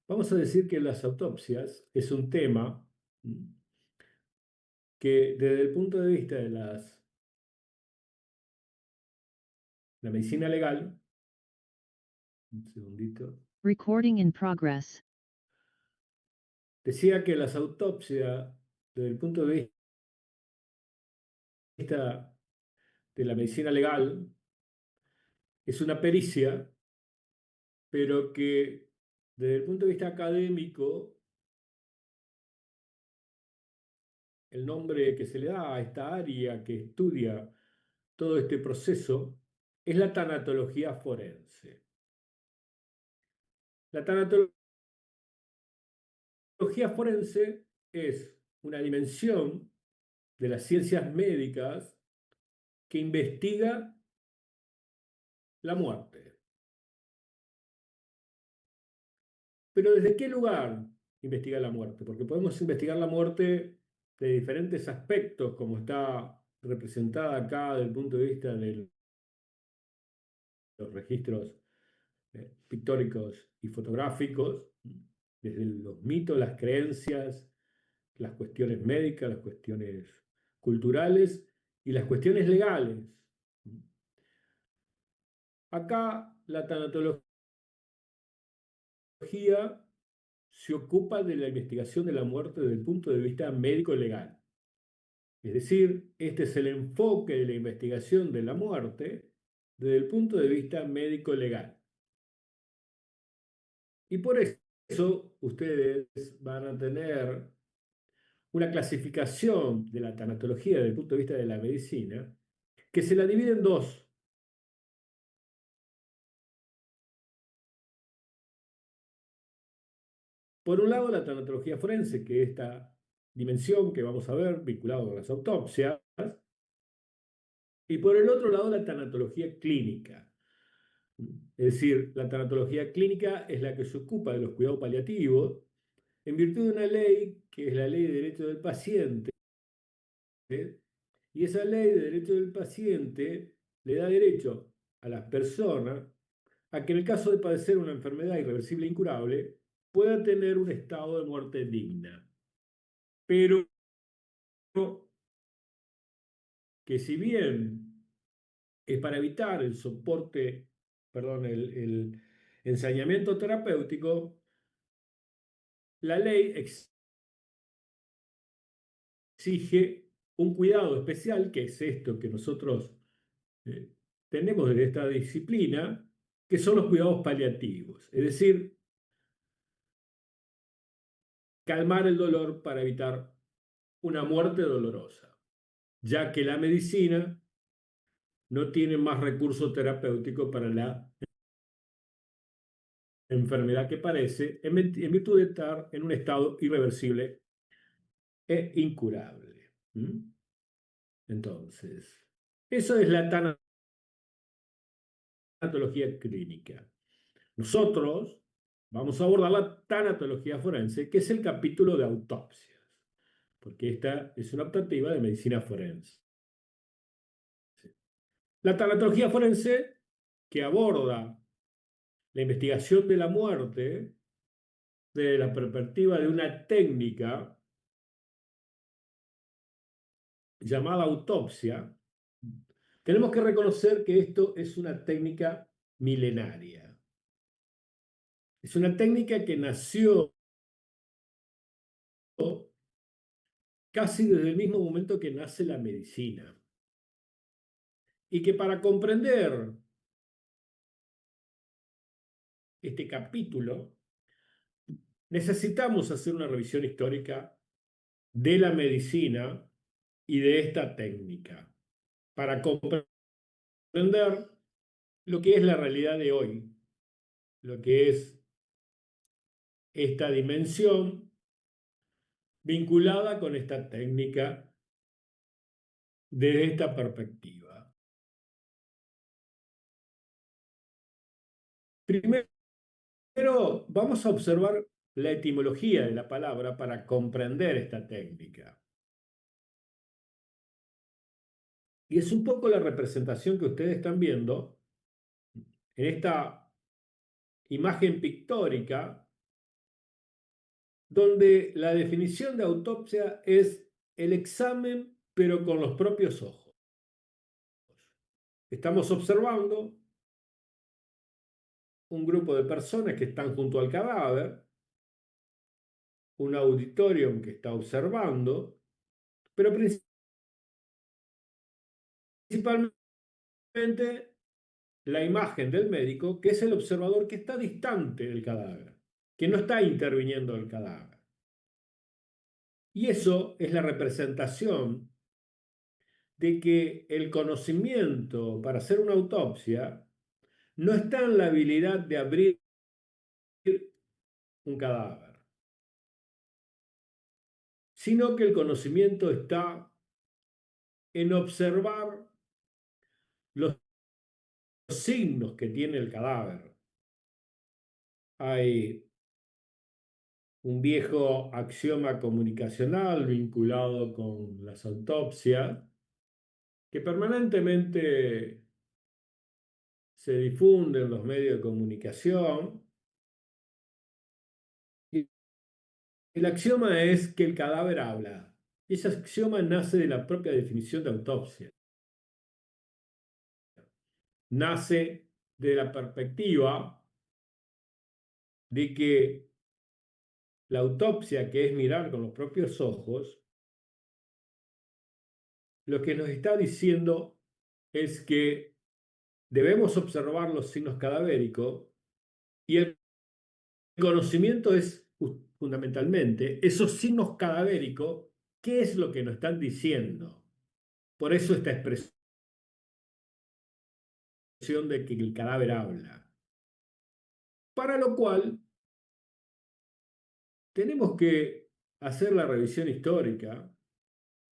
Vamos a decir que las autopsias es un tema que desde el punto de vista de la medicina legal, un segundito, Recording in progress. decía que las autopsias desde el punto de vista de la medicina legal es una pericia, pero que desde el punto de vista académico el nombre que se le da a esta área que estudia todo este proceso es la tanatología forense. La tanatología forense es una dimensión de las ciencias médicas que investiga la muerte. Pero ¿desde qué lugar investiga la muerte? Porque podemos investigar la muerte de diferentes aspectos, como está representada acá desde el punto de vista de los registros pictóricos y fotográficos, desde los mitos, las creencias, las cuestiones médicas, las cuestiones culturales y las cuestiones legales. Acá la tanatología se ocupa de la investigación de la muerte desde el punto de vista médico-legal. Es decir, este es el enfoque de la investigación de la muerte desde el punto de vista médico-legal. Y por eso ustedes van a tener una clasificación de la tanatología desde el punto de vista de la medicina que se la divide en dos. Por un lado, la tanatología forense, que es esta dimensión que vamos a ver vinculado con las autopsias, y por el otro lado, la tanatología clínica. Es decir, la tanatología clínica es la que se ocupa de los cuidados paliativos en virtud de una ley que es la Ley de Derecho del Paciente, y esa Ley de Derecho del Paciente le da derecho a las personas a que en el caso de padecer una enfermedad irreversible e incurable pueda tener un estado de muerte digna. Pero que si bien es para evitar el soporte, perdón, el ensañamiento terapéutico, la ley exige un cuidado especial, que es esto que nosotros eh, tenemos de esta disciplina, que son los cuidados paliativos, es decir, calmar el dolor para evitar una muerte dolorosa, ya que la medicina no tiene más recurso terapéutico para la enfermedad que padece en virtud de estar en un estado irreversible e incurable. Entonces, eso es la tanatología clínica. Nosotros vamos a abordar la tanatología forense, que es el capítulo de autopsias, porque esta es una optativa de medicina forense. La tanatología forense, que aborda la investigación de la muerte desde la perspectiva de una técnica llamada autopsia, tenemos que reconocer que esto es una técnica milenaria. Es una técnica que nació casi desde el mismo momento que nace la medicina. Y que para comprender este capítulo necesitamos hacer una revisión histórica de la medicina y de esta técnica para comprender lo que es la realidad de hoy, lo que es esta dimensión vinculada con esta técnica desde esta perspectiva. Primero, vamos a observar la etimología de la palabra para comprender esta técnica. Y es un poco la representación que ustedes están viendo en esta imagen pictórica donde la definición de autopsia es el examen, pero con los propios ojos. Estamos observando un grupo de personas que están junto al cadáver, un auditorium que está observando, pero principalmente la imagen del médico, que es el observador que está distante del cadáver, que no está interviniendo el cadáver. Y eso es la representación de que el conocimiento para hacer una autopsia no está en la habilidad de abrir un cadáver, sino que el conocimiento está en observar los signos que tiene el cadáver. Hay un viejo axioma comunicacional vinculado con las autopsias que permanentemente se difunde en los medios de comunicación. Y el axioma es que el cadáver habla. Y ese axioma nace de la propia definición de autopsia. Nace de la perspectiva de que la autopsia, que es mirar con los propios ojos, lo que nos está diciendo es que debemos observar los signos cadavéricos y el conocimiento es fundamentalmente esos signos cadavéricos, ¿qué es lo que nos están diciendo? Por eso esta expresión de que el cadáver habla. Para lo cual tenemos que hacer la revisión histórica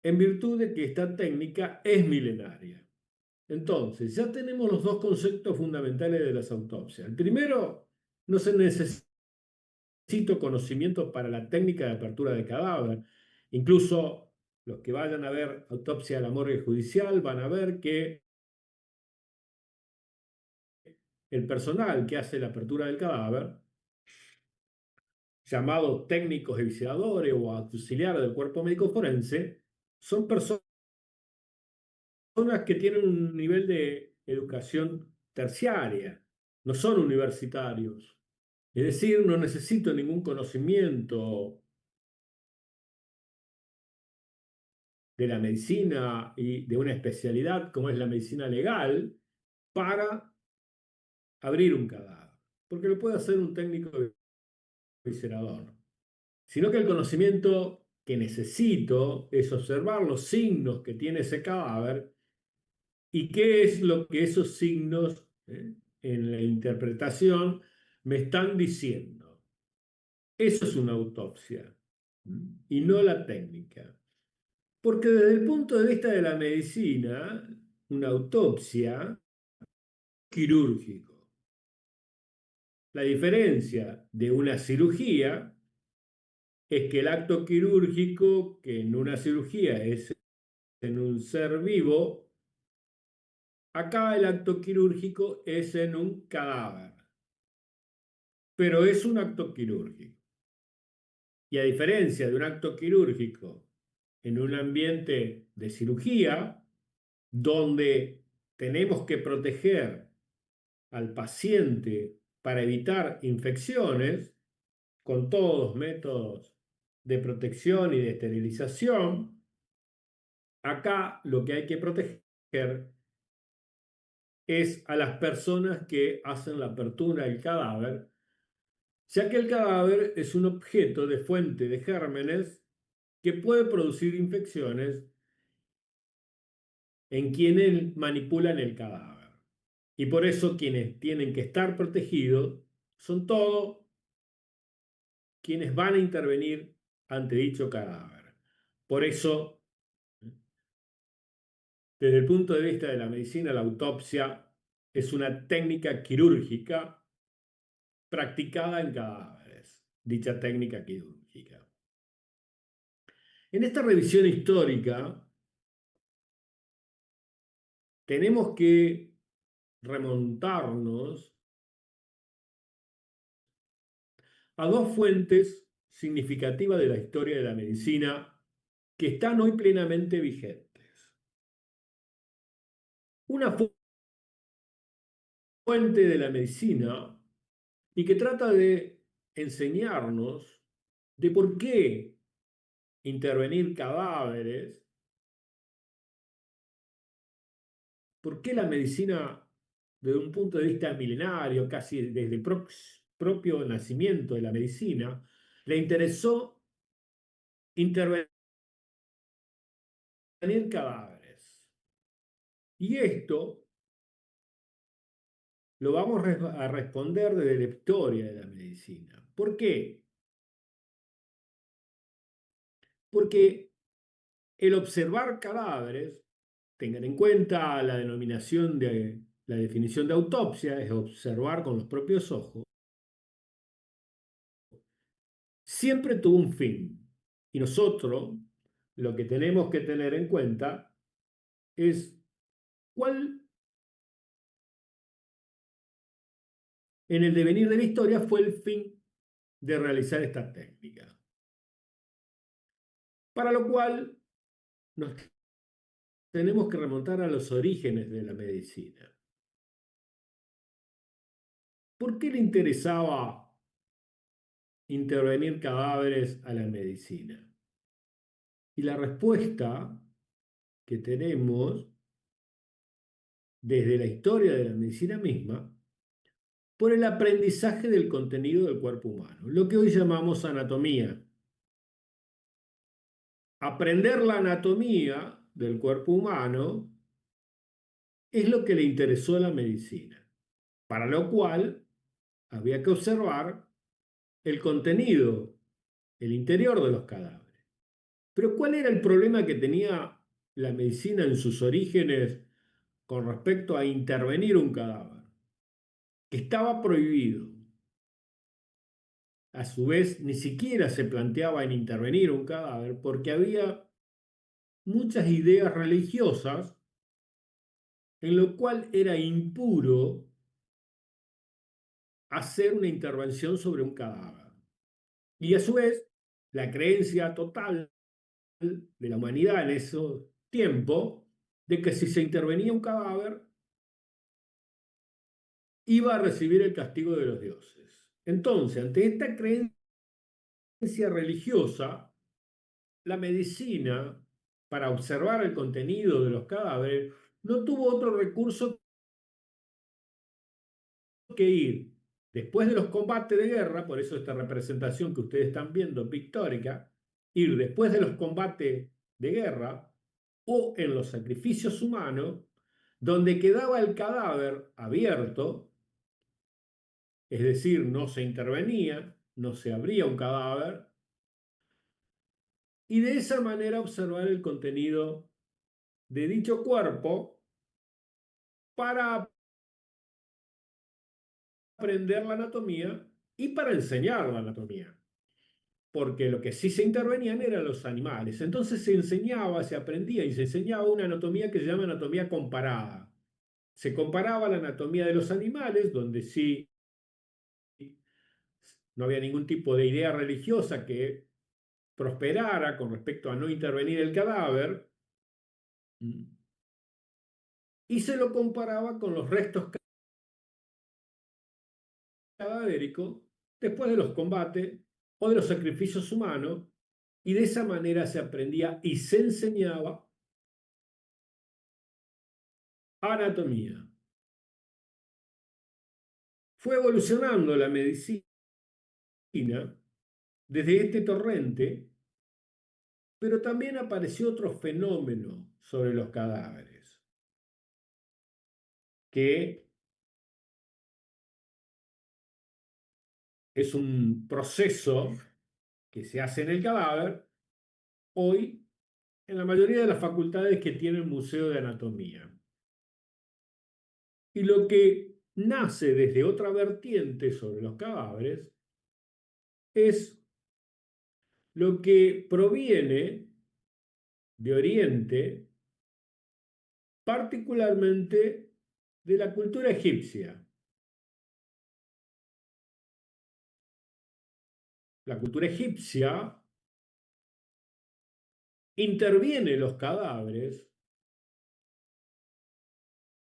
en virtud de que esta técnica es milenaria. Entonces, ya tenemos los dos conceptos fundamentales de las autopsias. El primero, no se necesita conocimiento para la técnica de apertura de cadáver. Incluso los que vayan a ver autopsia a la morgue judicial van a ver que el personal que hace la apertura del cadáver, llamados técnicos evisceradores o auxiliares del cuerpo médico forense, son personas que tienen un nivel de educación terciaria, no son universitarios. Es decir, no necesito ningún conocimiento de la medicina y de una especialidad como es la medicina legal para abrir un cadáver, porque lo puede hacer un técnico eviscerador, sino que el conocimiento que necesito es observar los signos que tiene ese cadáver y qué es lo que esos signos en la interpretación me están diciendo. Eso es una autopsia y no la técnica. Porque desde el punto de vista de la medicina, una autopsia quirúrgico. La diferencia de una cirugía es que el acto quirúrgico, que en una cirugía es en un ser vivo, acá el acto quirúrgico es en un cadáver, pero es un acto quirúrgico. Y a diferencia de un acto quirúrgico en un ambiente de cirugía, donde tenemos que proteger al paciente para evitar infecciones con todos los métodos de protección y de esterilización, acá lo que hay que proteger es a las personas que hacen la apertura del cadáver, ya que el cadáver es un objeto de fuente de gérmenes que puede producir infecciones en quienes manipulan el cadáver. Y por eso quienes tienen que estar protegidos son todos quienes van a intervenir ante dicho cadáver. Por eso, desde el punto de vista de la medicina, la autopsia es una técnica quirúrgica practicada en cadáveres, dicha técnica quirúrgica. En esta revisión histórica tenemos que remontarnos a dos fuentes significativas de la historia de la medicina que están hoy plenamente vigentes. Una fuente de la medicina y que trata de enseñarnos de por qué intervenir cadáveres, por qué la medicina, desde un punto de vista milenario, casi desde el propio nacimiento de la medicina, le interesó intervenir cadáveres. Y esto lo vamos a responder desde la historia de la medicina. ¿Por qué? Porque el observar cadáveres, tengan en cuenta la denominación de la definición de autopsia, es observar con los propios ojos, siempre tuvo un fin. Y nosotros lo que tenemos que tener en cuenta es cuál en el devenir de la historia fue el fin de realizar esta técnica. Para lo cual nos tenemos que remontar a los orígenes de la medicina. ¿Por qué le interesaba intervenir cadáveres a la medicina? Y la respuesta que tenemos desde la historia de la medicina misma, por el aprendizaje del contenido del cuerpo humano, lo que hoy llamamos anatomía. Aprender la anatomía del cuerpo humano es lo que le interesó a la medicina, para lo cual había que observar el contenido, el interior de los cadáveres. Pero ¿cuál era el problema que tenía la medicina en sus orígenes con respecto a intervenir un cadáver? Que estaba prohibido. A su vez, ni siquiera se planteaba en intervenir un cadáver porque había muchas ideas religiosas en lo cual era impuro hacer una intervención sobre un cadáver. Y a su vez, la creencia total de la humanidad en ese tiempo de que si se intervenía un cadáver iba a recibir el castigo de los dioses. Entonces, ante esta creencia religiosa, la medicina, para observar el contenido de los cadáveres, no tuvo otro recurso que ir después de los combates de guerra, por eso esta representación que ustedes están viendo pictórica, ir después de los combates de guerra o en los sacrificios humanos, donde quedaba el cadáver abierto, es decir, no se intervenía, no se abría un cadáver, y de esa manera observar el contenido de dicho cuerpo para aprender la anatomía y para enseñar la anatomía. Porque lo que sí se intervenían eran los animales. Entonces se enseñaba, se aprendía y se enseñaba una anatomía que se llama anatomía comparada. Se comparaba la anatomía de los animales, donde sí no había ningún tipo de idea religiosa que prosperara con respecto a no intervenir el cadáver, y se lo comparaba con los restos cadavéricos después de los combates o de los sacrificios humanos, y de esa manera se aprendía y se enseñaba anatomía. Fue evolucionando la medicina desde este torrente, pero también apareció otro fenómeno sobre los cadáveres, que es un proceso que se hace en el cadáver hoy en la mayoría de las facultades que tiene el Museo de Anatomía. Y lo que nace desde otra vertiente sobre los cadáveres es lo que proviene de Oriente, particularmente de la cultura egipcia. la cultura egipcia, interviene en los cadáveres,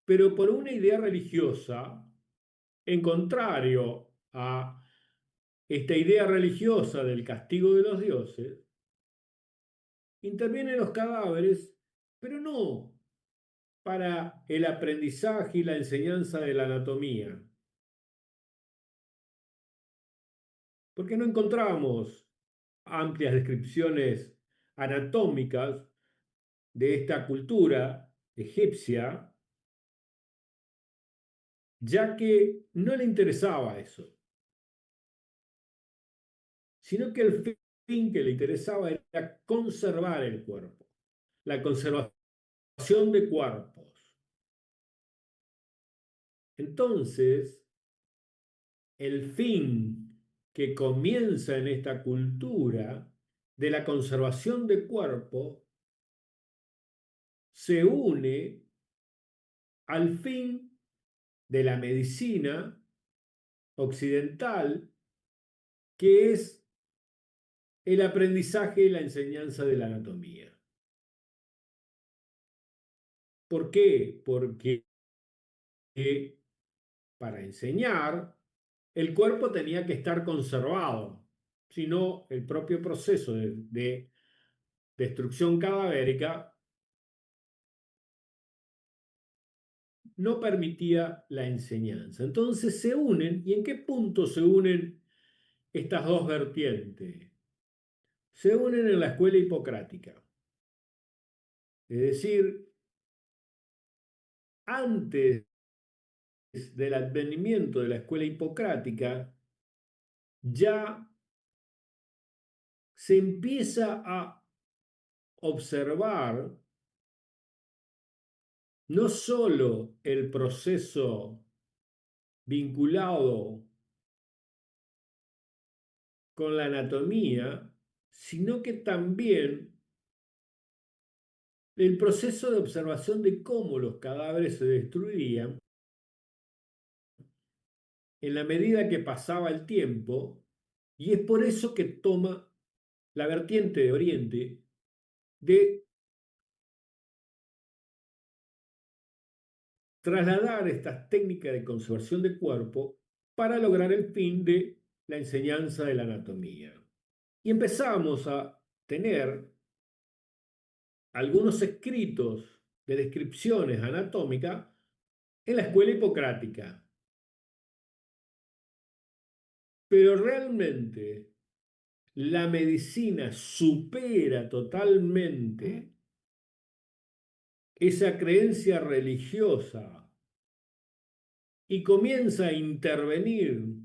pero por una idea religiosa, en contrario a esta idea religiosa del castigo de los dioses, interviene en los cadáveres, pero no para el aprendizaje y la enseñanza de la anatomía, porque no encontramos amplias descripciones anatómicas de esta cultura egipcia, ya que no le interesaba eso, sino que el fin que le interesaba era conservar el cuerpo, la conservación de cuerpos. Entonces, el fin que comienza en esta cultura de la conservación de cuerpo se une al fin de la medicina occidental, que es el aprendizaje y la enseñanza de la anatomía. ¿Por qué? Porque para enseñar el cuerpo tenía que estar conservado, si no el propio proceso de destrucción cadavérica no permitía la enseñanza. Entonces se unen, ¿y en qué punto se unen estas dos vertientes? Se unen en la escuela hipocrática. Es decir, antes del advenimiento de la escuela hipocrática, ya se empieza a observar no solo el proceso vinculado con la anatomía, sino que también el proceso de observación de cómo los cadáveres se destruirían en la medida que pasaba el tiempo, y es por eso que toma la vertiente de Oriente de trasladar estas técnicas de conservación de cuerpo para lograr el fin de la enseñanza de la anatomía. Y empezamos a tener algunos escritos de descripciones anatómicas en la escuela hipocrática. Pero realmente la medicina supera totalmente esa creencia religiosa y comienza a intervenir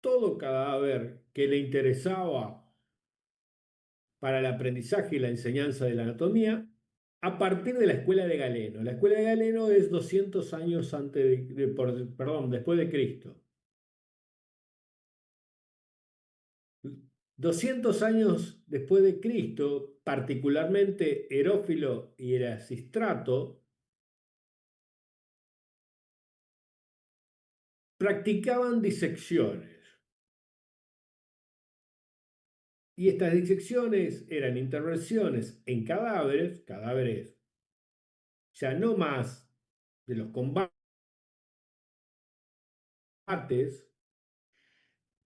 todo cadáver que le interesaba para el aprendizaje y la enseñanza de la anatomía a partir de la escuela de Galeno. La escuela de Galeno es 200 años perdón, después de Cristo. 200 años después de Cristo, particularmente Herófilo y Erasistrato, practicaban disecciones. Y estas disecciones eran intervenciones en cadáveres ya no más de los combates,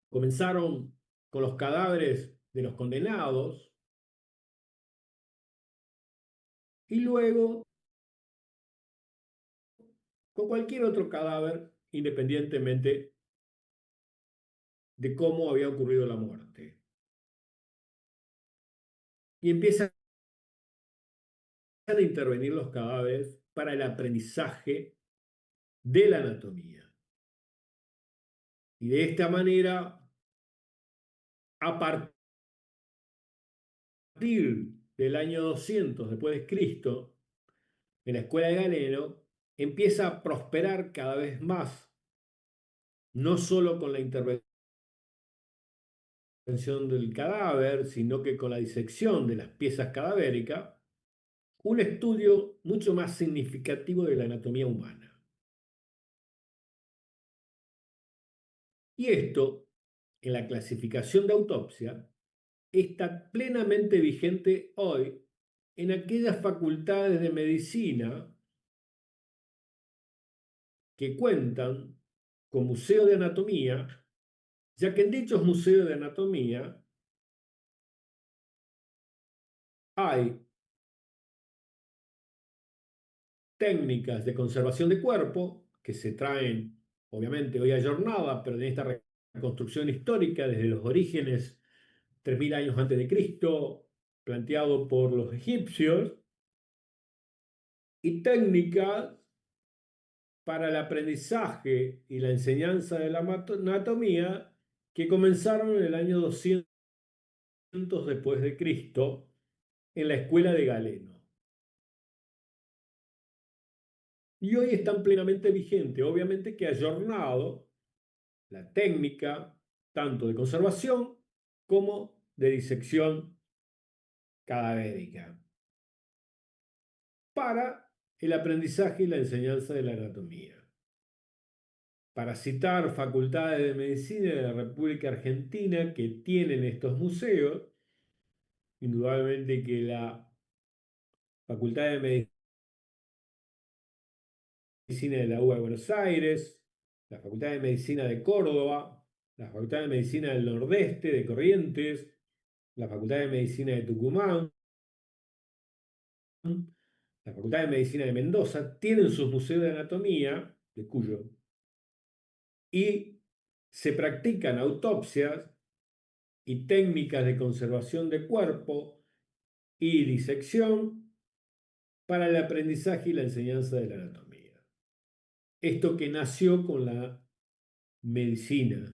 comenzaron con los cadáveres de los condenados y luego con cualquier otro cadáver, independientemente de cómo había ocurrido la muerte. Y empiezan a intervenir los cadáveres para el aprendizaje de la anatomía. Y de esta manera, a partir del año 200 después de Cristo, en la escuela de Galeno, empieza a prosperar cada vez más, no solo con la intervención del cadáver, sino que con la disección de las piezas cadavéricas, un estudio mucho más significativo de la anatomía humana. Y esto en la clasificación de autopsia está plenamente vigente hoy en aquellas facultades de medicina que cuentan con museo de anatomía, ya que en dichos museos de anatomía hay técnicas de conservación de cuerpo que se traen, obviamente, hoy a jornada, pero en esta reconstrucción histórica desde los orígenes 3000 años antes de Cristo, planteado por los egipcios, y técnicas para el aprendizaje y la enseñanza de la anatomía que comenzaron en el año 200 después de Cristo en la escuela de Galeno. Y hoy están plenamente vigentes, obviamente que ayornado la técnica tanto de conservación como de disección cadavérica para el aprendizaje y la enseñanza de la anatomía. Para citar facultades de medicina de la República Argentina que tienen estos museos, indudablemente que la Facultad de Medicina de la UBA de Buenos Aires, la Facultad de Medicina de Córdoba, la Facultad de Medicina del Nordeste de Corrientes, la Facultad de Medicina de Tucumán, la Facultad de Medicina de Mendoza, tienen sus museos de anatomía, de Cuyo, y se practican autopsias y técnicas de conservación de cuerpo y disección para el aprendizaje y la enseñanza de la anatomía. Esto que nació con la medicina.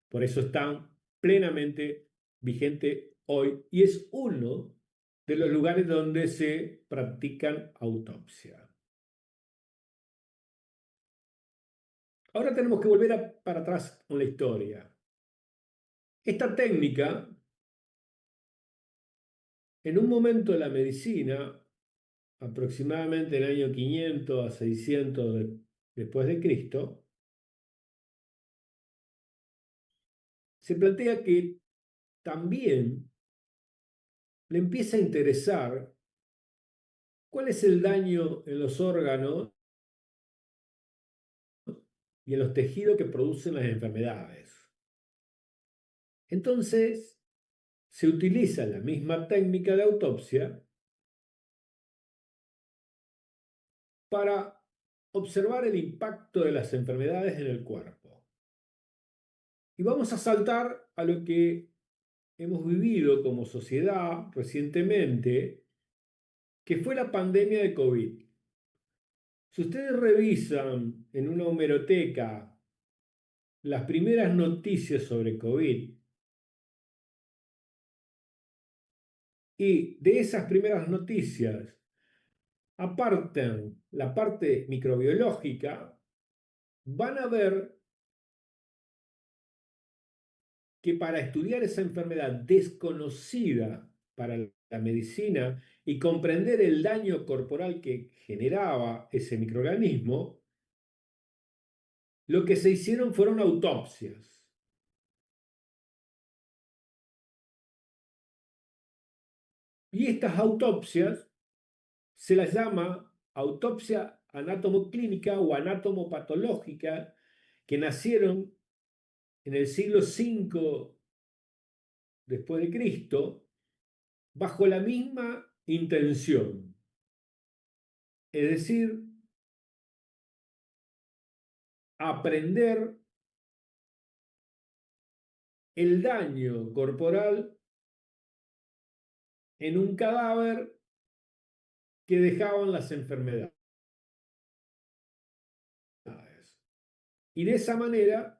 Por eso están plenamente vigente hoy y es uno de los lugares donde se practican autopsia. Ahora tenemos que volver para atrás con la historia. Esta técnica, en un momento de la medicina, aproximadamente en el año 500 a 600 después de Cristo, se plantea que también le empieza a interesar cuál es el daño en los órganos y en los tejidos que producen las enfermedades. Entonces, se utiliza la misma técnica de autopsia para observar el impacto de las enfermedades en el cuerpo. Y vamos a saltar a lo que hemos vivido como sociedad recientemente, que fue la pandemia de COVID. Si ustedes revisan en una hemeroteca las primeras noticias sobre COVID, y de esas primeras noticias apartan la parte microbiológica, van a ver que para estudiar esa enfermedad desconocida para la medicina y comprender el daño corporal que generaba ese microorganismo, lo que se hicieron fueron autopsias. Y estas autopsias se las llama autopsia anatomoclínica o anatomopatológica, que nacieron en el siglo V después de Cristo, bajo la misma intención. Es decir, aprender el daño corporal en un cadáver que dejaban las enfermedades. Y de esa manera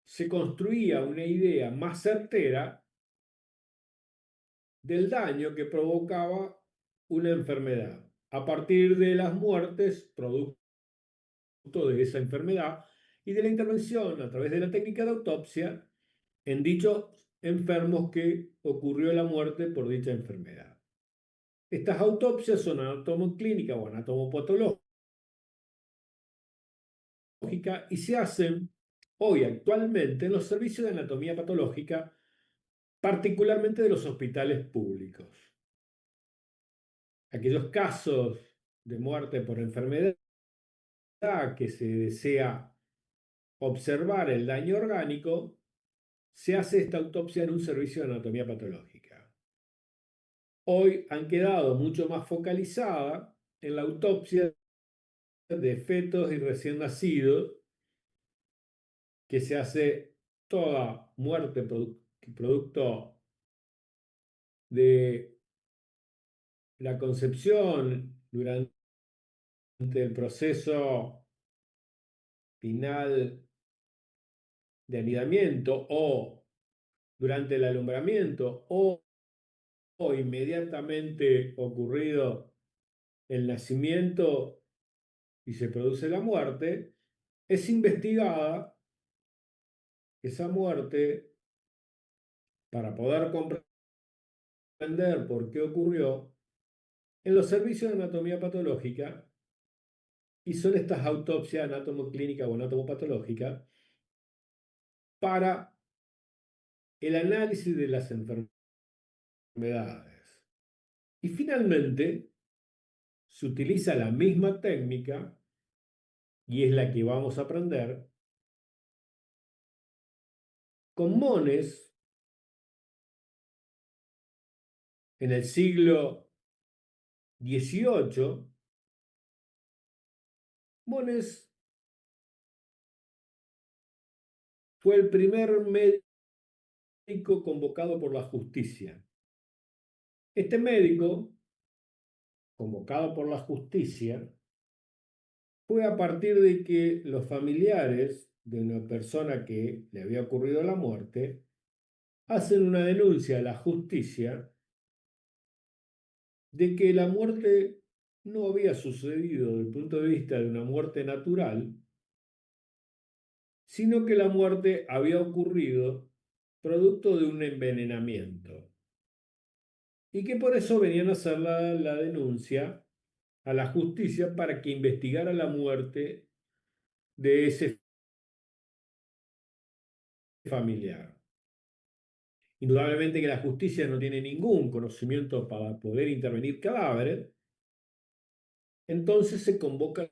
se construía una idea más certera del daño que provocaba una enfermedad a partir de las muertes producto de esa enfermedad y de la intervención a través de la técnica de autopsia en dichos enfermos que ocurrió la muerte por dicha enfermedad. Estas autopsias son anatomoclínicas o anatomopatológicas y se hacen hoy actualmente en los servicios de anatomía patológica, particularmente de los hospitales públicos. Aquellos casos de muerte por enfermedad que se desea observar el daño orgánico, se hace esta autopsia en un servicio de anatomía patológica. Hoy han quedado mucho más focalizada en la autopsia de fetos y recién nacidos, que se hace toda muerte producto de la concepción durante el proceso final de anidamiento o durante el alumbramiento o inmediatamente ocurrido el nacimiento y se produce la muerte, es investigada esa muerte para poder comprender por qué ocurrió en los servicios de anatomía patológica, y son estas autopsias anatomoclínicas o anatomopatológicas para el análisis de las enfermedades. Y finalmente, se utiliza la misma técnica, y es la que vamos a aprender, con mones en el siglo XVIII. Mones fue el primer médico convocado por la justicia. Este médico, convocado por la justicia, fue a partir de que los familiares de una persona que le había ocurrido la muerte hacen una denuncia a la justicia de que la muerte no había sucedido desde el punto de vista de una muerte natural, sino que la muerte había ocurrido producto de un envenenamiento, y que por eso venían a hacer la denuncia a la justicia para que investigara la muerte de ese familiar. Indudablemente que la justicia no tiene ningún conocimiento para poder intervenir cadáveres, entonces se convoca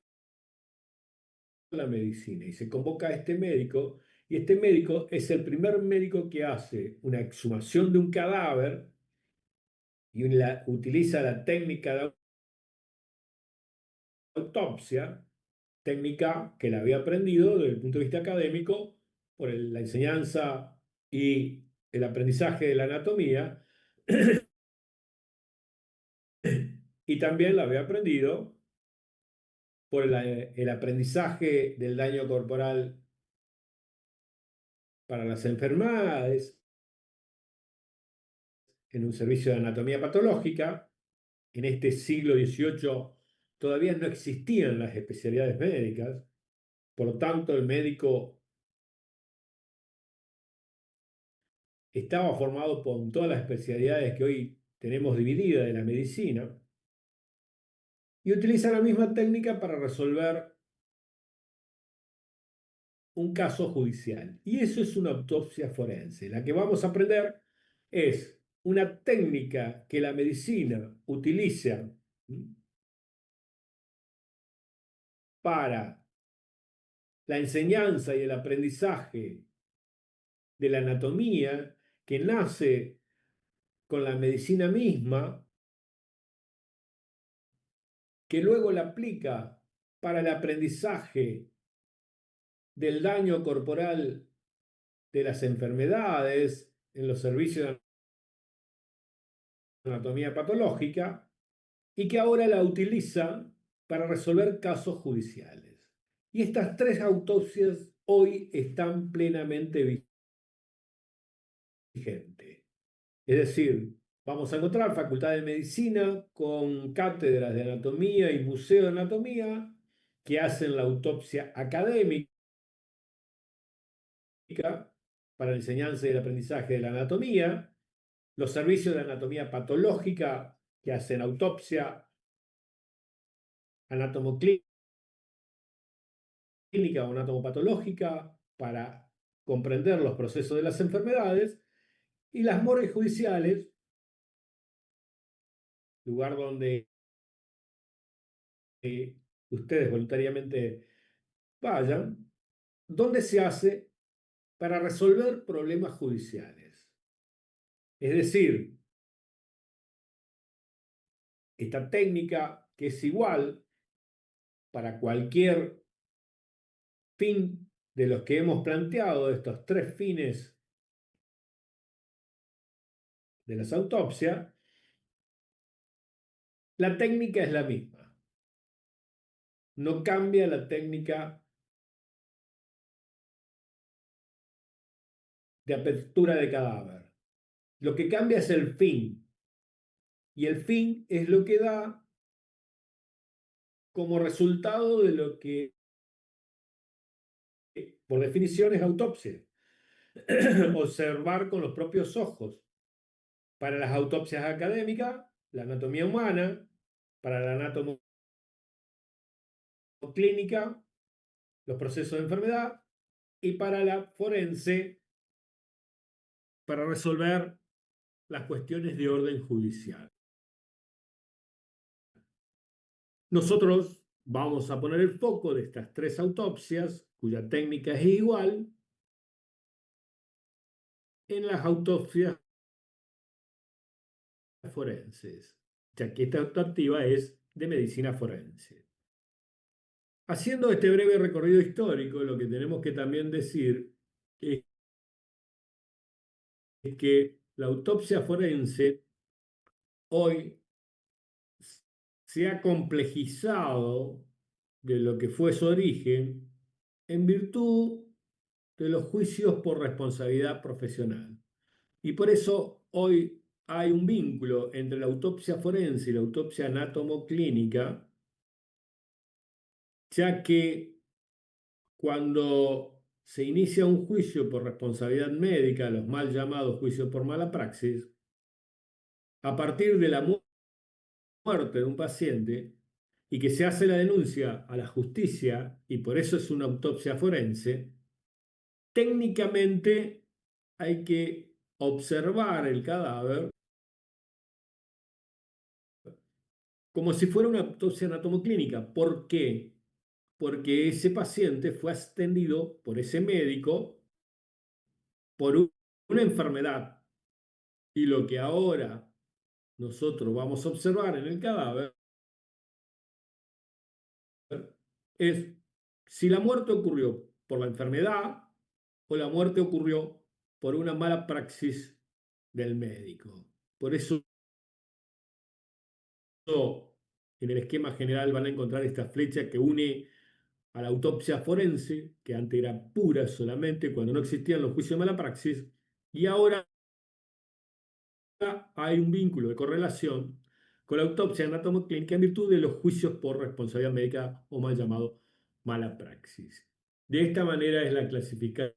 la medicina y se convoca a este médico, y este médico es el primer médico que hace una exhumación de un cadáver y utiliza la técnica de autopsia, técnica que la había aprendido desde el punto de vista académico por la enseñanza y el aprendizaje de la anatomía, y también la había aprendido por el aprendizaje del daño corporal para las enfermedades en un servicio de anatomía patológica. En este siglo XVIII todavía no existían las especialidades médicas, por lo tanto el médico estaba formado por todas las especialidades que hoy tenemos divididas de la medicina, y utiliza la misma técnica para resolver un caso judicial. Y eso es una autopsia forense. La que vamos a aprender es una técnica que la medicina utiliza para la enseñanza y el aprendizaje de la anatomía, que nace con la medicina misma, que luego la aplica para el aprendizaje del daño corporal de las enfermedades en los servicios de anatomía patológica, y que ahora la utiliza para resolver casos judiciales. Y estas tres autopsias hoy están plenamente vigentes. Es decir, vamos a encontrar Facultad de Medicina con cátedras de anatomía y museo de anatomía que hacen la autopsia académica para la enseñanza y el aprendizaje de la anatomía, los servicios de anatomía patológica que hacen autopsia anatomoclínica clínica o anatomopatológica para comprender los procesos de las enfermedades, y las morgues judiciales, lugar donde ustedes voluntariamente vayan, donde se hace para resolver problemas judiciales. Es decir, esta técnica, que es igual para cualquier fin de los que hemos planteado, estos tres fines de las autopsias, la técnica es la misma. No cambia la técnica de apertura de cadáver. Lo que cambia es el fin. Y el fin es lo que da como resultado de lo que, por definición, es autopsia. Observar con los propios ojos. Para las autopsias académicas, la anatomía humana; para la anatomoclínica, los procesos de enfermedad; y para la forense, para resolver las cuestiones de orden judicial. Nosotros vamos a poner el foco de estas tres autopsias, cuya técnica es igual, en las autopsias forenses, ya que esta optativa es de medicina forense. Haciendo este breve recorrido histórico, lo que tenemos que también decir es que la autopsia forense hoy se ha complejizado de lo que fue su origen en virtud de los juicios por responsabilidad profesional. Y por eso hoy hay un vínculo entre la autopsia forense y la autopsia anatomoclínica, ya que cuando se inicia un juicio por responsabilidad médica, los mal llamados juicios por mala praxis, a partir de la muerte de un paciente, y que se hace la denuncia a la justicia, y por eso es una autopsia forense, técnicamente hay que observar el cadáver como si fuera una autopsia anatomoclínica. ¿Por qué? Porque ese paciente fue atendido por ese médico por una enfermedad, y lo que ahora nosotros vamos a observar en el cadáver es si la muerte ocurrió por la enfermedad o la muerte ocurrió por una mala praxis del médico. Por eso, en el esquema general van a encontrar esta flecha que une a la autopsia forense, que antes era pura solamente cuando no existían los juicios de mala praxis, y ahora hay un vínculo de correlación con la autopsia anatomoclínica en virtud de los juicios por responsabilidad médica, o mal llamado mala praxis. De esta manera es la clasificación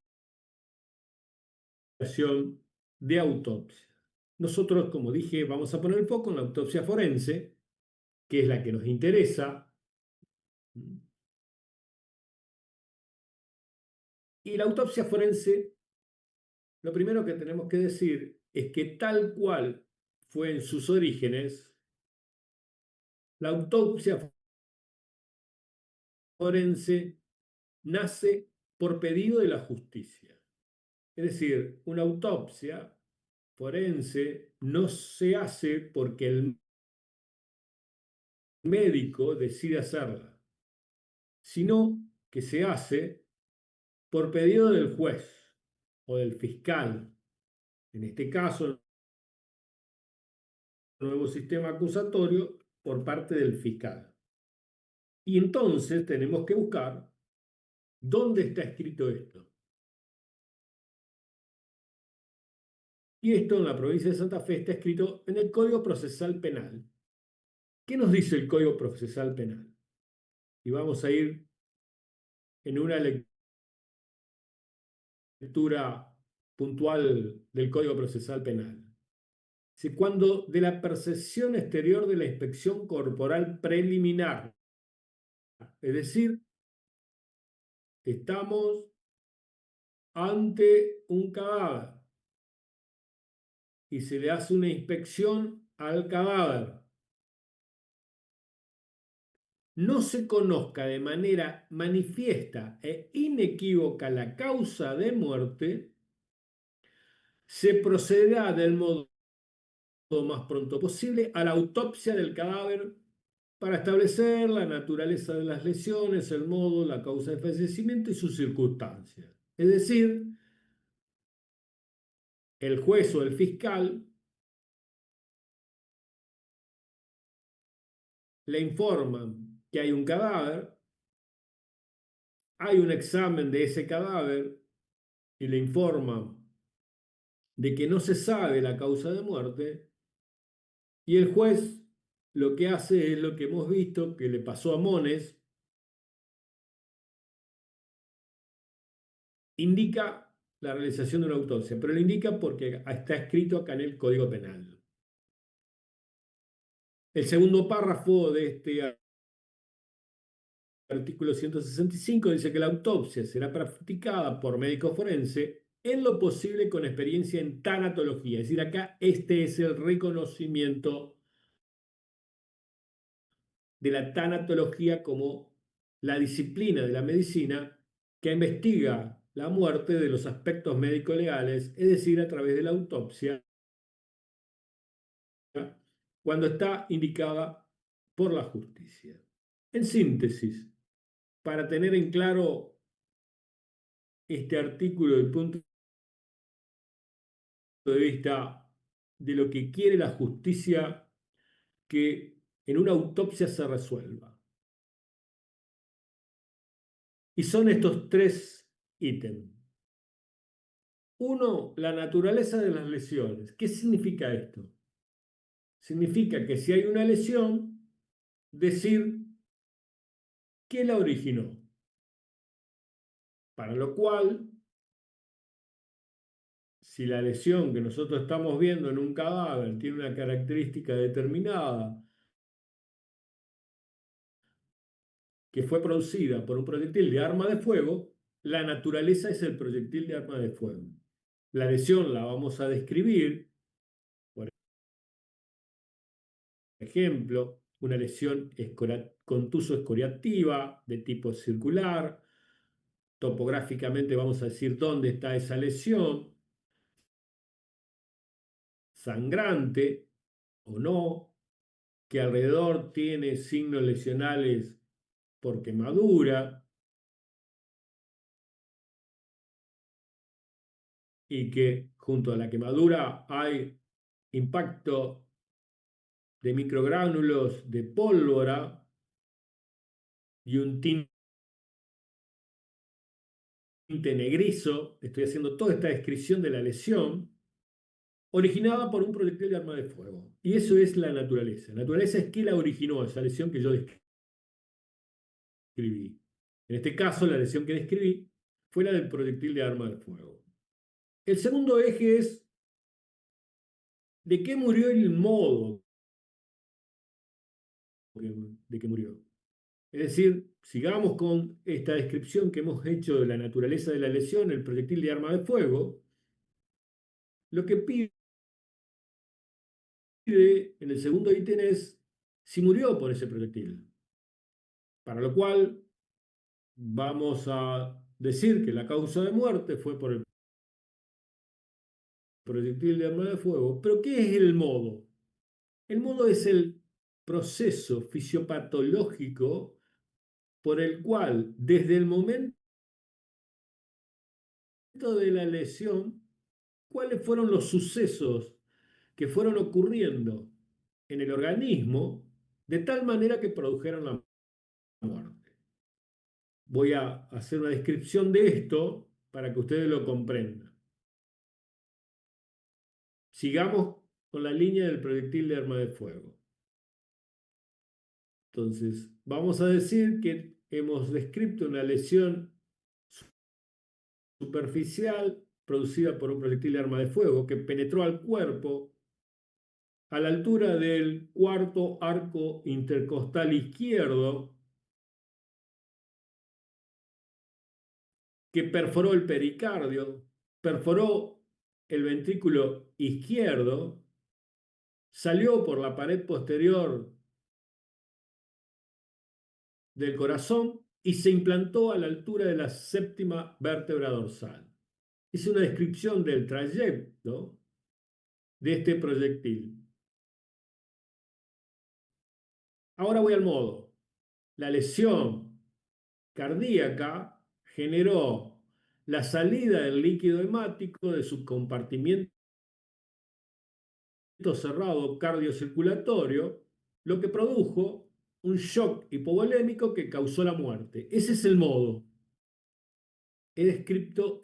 de autopsia. Nosotros, como dije, vamos a poner el foco en la autopsia forense, que es la que nos interesa. Y la autopsia forense, lo primero que tenemos que decir es que tal cual fue en sus orígenes, la autopsia forense nace por pedido de la justicia. Es decir, una autopsia forense no se hace porque el médico decide hacerla, sino que se hace por pedido del juez o del fiscal. En este caso, el nuevo sistema acusatorio, por parte del fiscal. Y entonces tenemos que buscar dónde está escrito esto. Y esto en la provincia de Santa Fe está escrito en el Código Procesal Penal. ¿Qué nos dice el Código Procesal Penal? Y vamos a ir en una lectura puntual del Código Procesal Penal. Si cuando de la percepción exterior de la inspección corporal preliminar, es decir, estamos ante un cadáver y se le hace una inspección al cadáver. No se conozca de manera manifiesta e inequívoca la causa de muerte, se procederá del modo más pronto posible a la autopsia del cadáver para establecer la naturaleza de las lesiones, el modo, la causa de fallecimiento y sus circunstancias. Es decir, el juez o el fiscal le informan que hay un cadáver, hay un examen de ese cadáver y le informan de que no se sabe la causa de muerte, y el juez lo que hace es lo que hemos visto que le pasó a Mones, indica la realización de una autopsia, pero lo indica porque está escrito acá en el Código Penal. El segundo párrafo de este artículo 165 dice que la autopsia será practicada por médico forense en lo posible con experiencia en tanatología. Es decir, acá este es el reconocimiento de la tanatología como la disciplina de la medicina que investiga la muerte de los aspectos médico-legales, es decir, a través de la autopsia, cuando está indicada por la justicia. En síntesis, para tener en claro este artículo del punto de vista de lo que quiere la justicia que en una autopsia se resuelva. Y son estos tres ítems. Uno, la naturaleza de las lesiones. ¿Qué significa esto? Significa que si hay una lesión, decir qué la originó. Para lo cual, si la lesión que nosotros estamos viendo en un cadáver tiene una característica determinada que fue producida por un proyectil de arma de fuego, la naturaleza es el proyectil de arma de fuego. La lesión la vamos a describir, por ejemplo, una lesión contuso-escoriativa de tipo circular. Topográficamente vamos a decir dónde está esa lesión, sangrante o no, que alrededor tiene signos lesionales por quemadura y que junto a la quemadura hay impacto de microgránulos de pólvora y un tinte negrizo. Estoy haciendo toda esta descripción de la lesión originada por un proyectil de arma de fuego. Y eso es la naturaleza. La naturaleza es que la originó esa lesión que yo describí. En este caso, la lesión que describí fue la del proyectil de arma de fuego. El segundo eje es de qué murió el modo de que murió. Es decir, sigamos con esta descripción que hemos hecho de la naturaleza de la lesión, el proyectil de arma de fuego. Lo que pide en el segundo ítem es si murió por ese proyectil. Para lo cual vamos a decir que la causa de muerte fue por el proyectil de arma de fuego. Pero ¿qué es el modo? El modo es el proceso fisiopatológico por el cual desde el momento de la lesión, cuáles fueron los sucesos que fueron ocurriendo en el organismo de tal manera que produjeron la muerte. Voy a hacer una descripción de esto para que ustedes lo comprendan. Sigamos con la línea del proyectil de arma de fuego. Entonces, vamos a decir que hemos descrito una lesión superficial producida por un proyectil de arma de fuego que penetró al cuerpo a la altura del cuarto arco intercostal izquierdo que perforó el pericardio, perforó el ventrículo izquierdo, salió por la pared posterior del corazón y se implantó a la altura de la séptima vértebra dorsal. Es una descripción del trayecto de este proyectil. Ahora voy al modo. La lesión cardíaca generó la salida del líquido hemático de su compartimiento cerrado cardiocirculatorio, lo que produjo un shock hipovolémico que causó la muerte. Ese es el modo. He descrito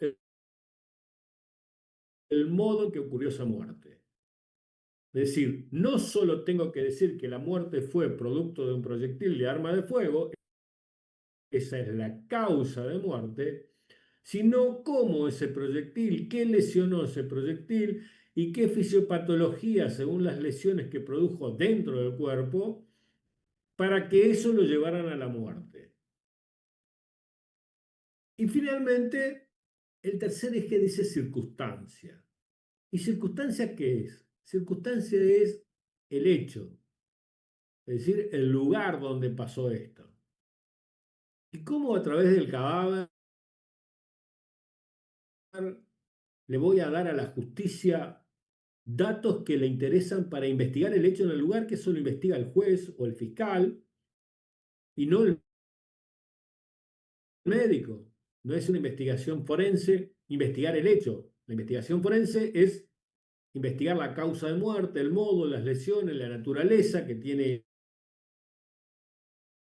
el modo en que ocurrió esa muerte. Es decir, no solo tengo que decir que la muerte fue producto de un proyectil de arma de fuego, esa es la causa de muerte, sino cómo ese proyectil, qué lesionó ese proyectil y qué fisiopatología, según las lesiones que produjo dentro del cuerpo, para que eso lo llevaran a la muerte. Y finalmente, el tercer eje dice circunstancia. ¿Y circunstancia qué es? Circunstancia es el hecho, es decir, el lugar donde pasó esto. Y cómo a través del cadáver le voy a dar a la justicia datos que le interesan para investigar el hecho en el lugar que solo investiga el juez o el fiscal y no el médico. No es una investigación forense investigar el hecho. La investigación forense es investigar la causa de muerte, el modo, las lesiones, la naturaleza que tiene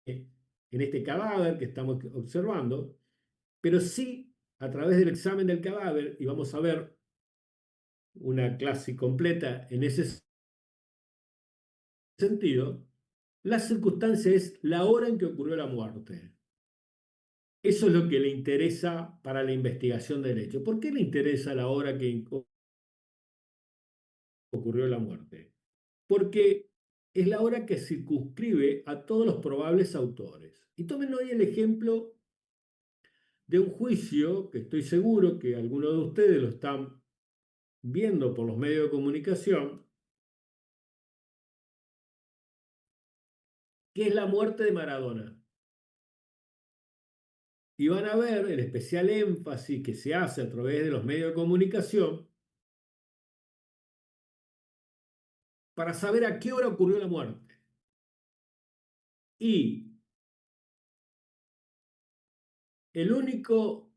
en este cadáver que estamos observando, pero sí a través del examen del cadáver, y vamos a ver una clase completa en ese sentido, la circunstancia es la hora en que ocurrió la muerte. Eso es lo que le interesa para la investigación del hecho. ¿Por qué le interesa la hora que ocurrió la muerte? Porque es la hora que circunscribe a todos los probables autores. Y tomen hoy el ejemplo de un juicio que estoy seguro que algunos de ustedes lo están viendo por los medios de comunicación, que es la muerte de Maradona. Y van a ver el especial énfasis que se hace a través de los medios de comunicación para saber a qué hora ocurrió la muerte. Y el único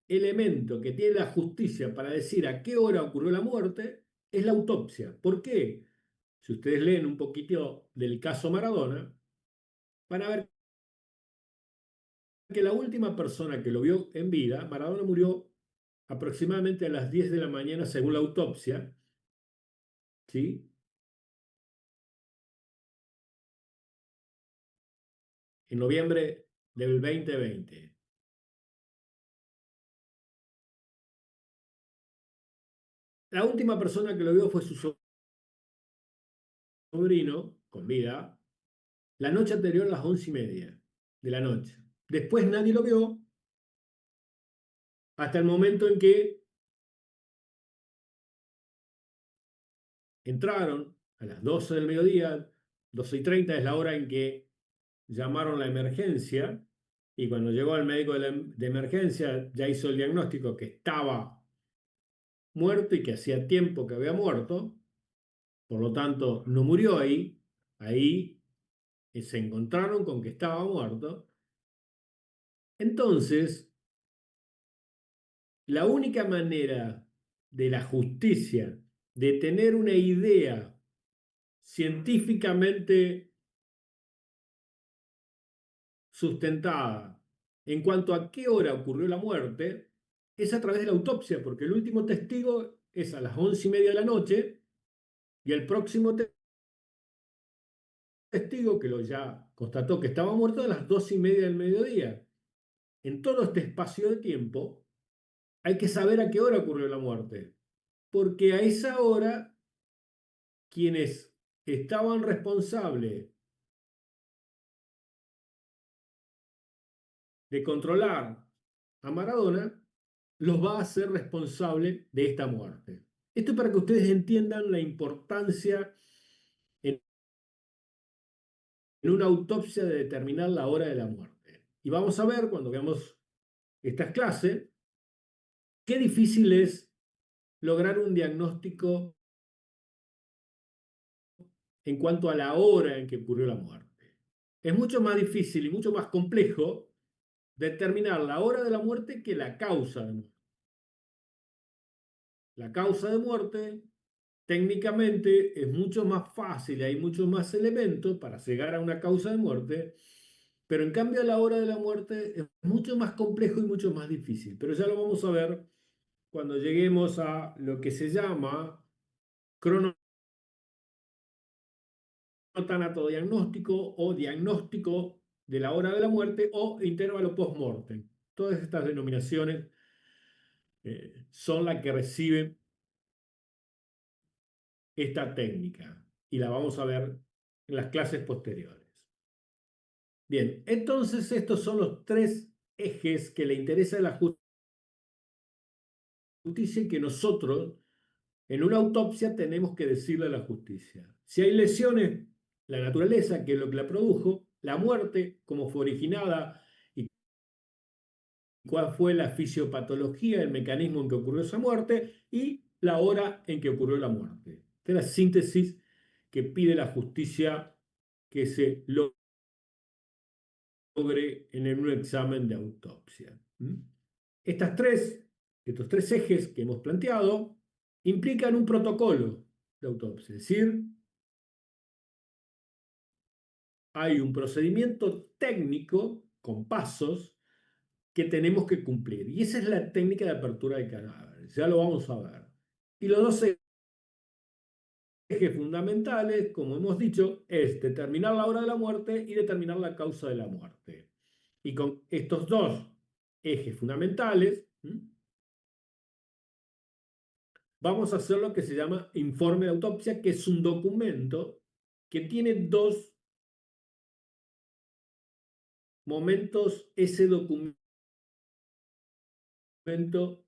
elemento que tiene la justicia para decir a qué hora ocurrió la muerte es la autopsia. ¿Por qué? Si ustedes leen un poquito del caso Maradona, van a ver que la última persona que lo vio en vida, Maradona murió aproximadamente a las 10 de la mañana según la autopsia, ¿sí? En noviembre del 2020. La última persona que lo vio fue su sobrino, con vida, la noche anterior a las 11:30 de la noche. Después nadie lo vio hasta el momento en que entraron a las 12 del mediodía, 12:30 es la hora en que llamaron la emergencia, y cuando llegó al médico de emergencia ya hizo el diagnóstico que estaba muerto y que hacía tiempo que había muerto, por lo tanto no murió ahí, ahí se encontraron con que estaba muerto. Entonces, la única manera de la justicia de tener una idea científicamente sustentada en cuanto a qué hora ocurrió la muerte es a través de la autopsia, porque el último testigo es a las 11:30 de la noche y el próximo testigo, que lo ya constató que estaba muerto, a las 12:30 del mediodía. En todo este espacio de tiempo hay que saber a qué hora ocurrió la muerte, porque a esa hora quienes estaban responsables de controlar a Maradona los va a hacer responsable de esta muerte. Esto es para que ustedes entiendan la importancia en una autopsia de determinar la hora de la muerte. Y vamos a ver, cuando veamos estas clases, qué difícil es lograr un diagnóstico en cuanto a la hora en que ocurrió la muerte. Es mucho más difícil y mucho más complejo determinar la hora de la muerte que la causa de muerte. La causa de muerte técnicamente es mucho más fácil, hay muchos más elementos para llegar a una causa de muerte, pero en cambio la hora de la muerte es mucho más complejo y mucho más difícil. Pero ya lo vamos a ver cuando lleguemos a lo que se llama cronotanatodiagnóstico o diagnóstico de la hora de la muerte o intervalo post-mortem. Todas estas denominaciones son las que reciben esta técnica y la vamos a ver en las clases posteriores. Bien, entonces estos son los tres ejes que le interesa a la justicia y que nosotros en una autopsia tenemos que decirle a la justicia. Si hay lesiones, la naturaleza, que es lo que la produjo, la muerte, cómo fue originada y cuál fue la fisiopatología, el mecanismo en que ocurrió esa muerte y la hora en que ocurrió la muerte. Esta es la síntesis que pide la justicia que se logre en un examen de autopsia. Estos tres ejes que hemos planteado implican un protocolo de autopsia, es decir, hay un procedimiento técnico con pasos que tenemos que cumplir. Y esa es la técnica de apertura de cadáveres. Ya lo vamos a ver. Y los dos ejes fundamentales, como hemos dicho, es determinar la hora de la muerte y determinar la causa de la muerte. Y con estos dos ejes fundamentales, vamos a hacer lo que se llama informe de autopsia, que es un documento que tiene dos momentos ese documento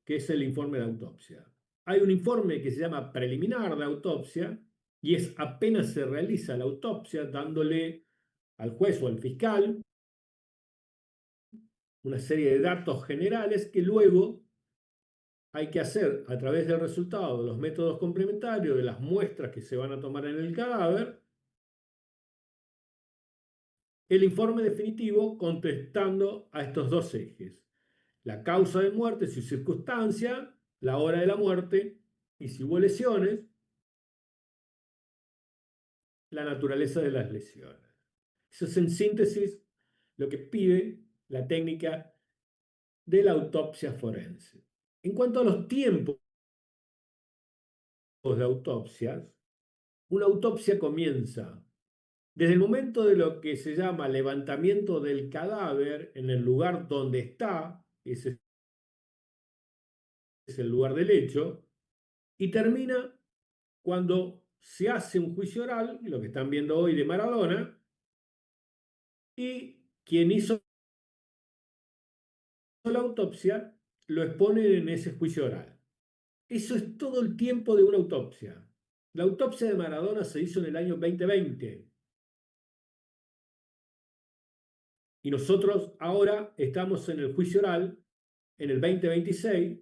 que es el informe de autopsia. Hay un informe que se llama preliminar de autopsia y es apenas se realiza la autopsia dándole al juez o al fiscal una serie de datos generales que luego hay que hacer a través del resultado de los métodos complementarios, de las muestras que se van a tomar en el cadáver, el informe definitivo contestando a estos dos ejes. La causa de muerte, su circunstancia, la hora de la muerte y si hubo lesiones, la naturaleza de las lesiones. Eso es en síntesis lo que pide la técnica de la autopsia forense. En cuanto a los tiempos de autopsias, una autopsia comienza desde el momento de lo que se llama levantamiento del cadáver en el lugar donde está, ese es el lugar del hecho, y termina cuando se hace un juicio oral, lo que están viendo hoy de Maradona, y quien hizo la autopsia lo expone en ese juicio oral. Eso es todo el tiempo de una autopsia. La autopsia de Maradona se hizo en el año 2020 y nosotros ahora estamos en el juicio oral en el 2026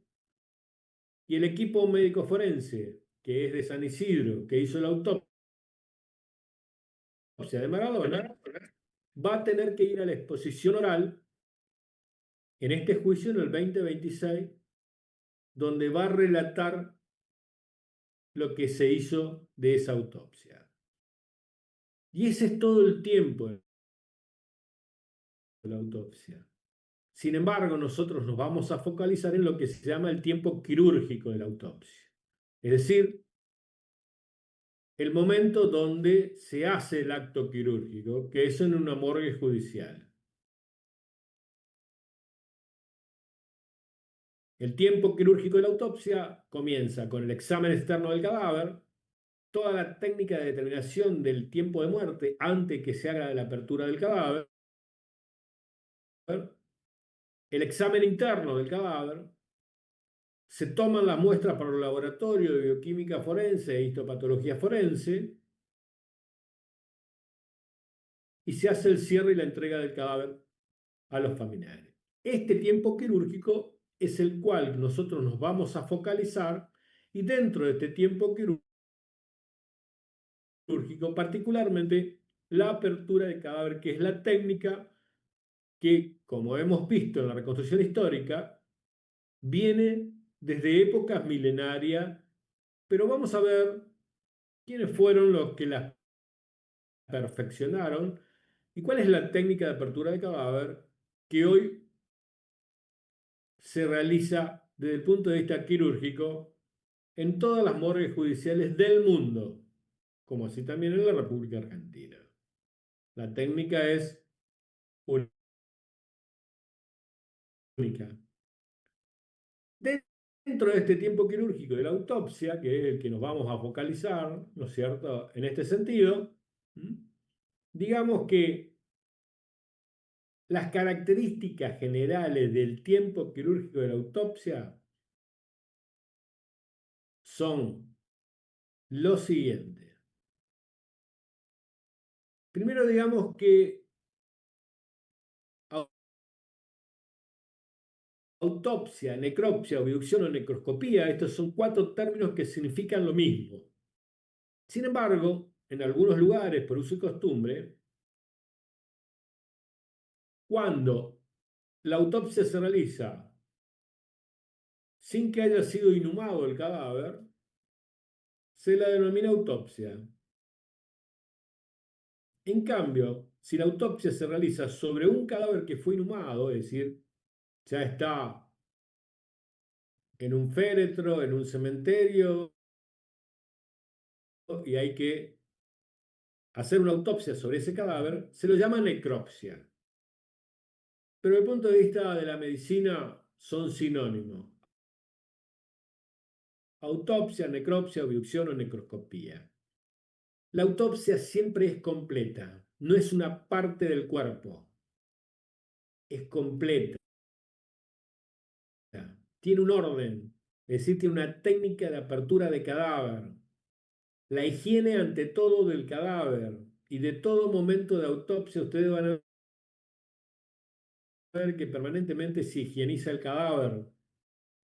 y el equipo médico forense, que es de San Isidro, que hizo la autopsia de Maradona, va a tener que ir a la exposición oral en este juicio en el 2026, donde va a relatar lo que se hizo de esa autopsia. Y ese es todo el tiempo de la autopsia. Sin embargo, nosotros nos vamos a focalizar en lo que se llama el tiempo quirúrgico de la autopsia. Es decir, el momento donde se hace el acto quirúrgico, que es en una morgue judicial. El tiempo quirúrgico de la autopsia comienza con el examen externo del cadáver, toda la técnica de determinación del tiempo de muerte antes que se haga la apertura del cadáver, el examen interno del cadáver, se toman las muestras para el laboratorio de bioquímica forense e histopatología forense y se hace el cierre y la entrega del cadáver a los familiares. Este tiempo quirúrgico es el cual nosotros nos vamos a focalizar y dentro de este tiempo quirúrgico, particularmente la apertura de cadáver, que es la técnica que, como hemos visto en la reconstrucción histórica, viene desde épocas milenarias, pero vamos a ver quiénes fueron los que la perfeccionaron y cuál es la técnica de apertura de cadáver que hoy se realiza desde el punto de vista quirúrgico en todas las morgues judiciales del mundo, como así también en la República Argentina. La técnica es única. Dentro de este tiempo quirúrgico de la autopsia, que es el que nos vamos a focalizar, ¿no es cierto?, en este sentido, digamos que las características generales del tiempo quirúrgico de la autopsia son lo siguiente. Primero, digamos que autopsia, necropsia, obducción o necroscopía, estos son cuatro términos que significan lo mismo. Sin embargo, en algunos lugares, por uso y costumbre, cuando la autopsia se realiza sin que haya sido inhumado el cadáver, se la denomina autopsia. En cambio, si la autopsia se realiza sobre un cadáver que fue inhumado, es decir, ya está en un féretro, en un cementerio, y hay que hacer una autopsia sobre ese cadáver, se lo llama necropsia. Pero desde el punto de vista de la medicina son sinónimos. Autopsia, necropsia, obducción o necroscopía. La autopsia siempre es completa, no es una parte del cuerpo, es completa. Tiene un orden, es decir, tiene una técnica de apertura de cadáver, la higiene ante todo del cadáver y de todo momento de autopsia. Ustedes van a ver que permanentemente se higieniza el cadáver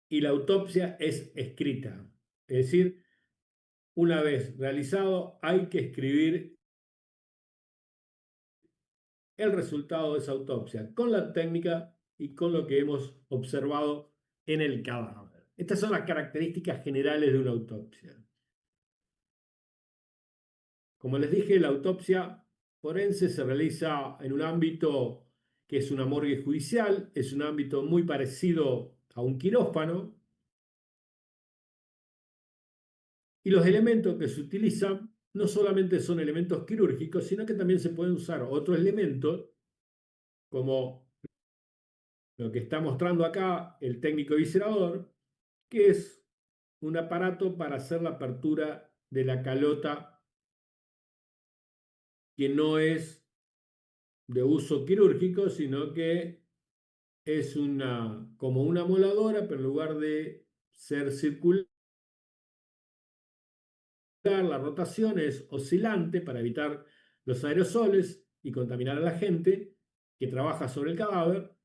y la autopsia es escrita. Es decir, una vez realizado hay que escribir el resultado de esa autopsia con la técnica y con lo que hemos observado en el cadáver. Estas son las características generales de una autopsia. Como les dije, la autopsia forense se realiza en un ámbito que es una morgue judicial, es un ámbito muy parecido a un quirófano, y los elementos que se utilizan no solamente son elementos quirúrgicos, sino que también se pueden usar otros elementos, como lo que está mostrando acá el técnico viscerador, que es un aparato para hacer la apertura de la calota que no es de uso quirúrgico, sino que es como una moladora, pero en lugar de ser circular, la rotación es oscilante para evitar los aerosoles y contaminar a la gente que trabaja sobre el cadáver.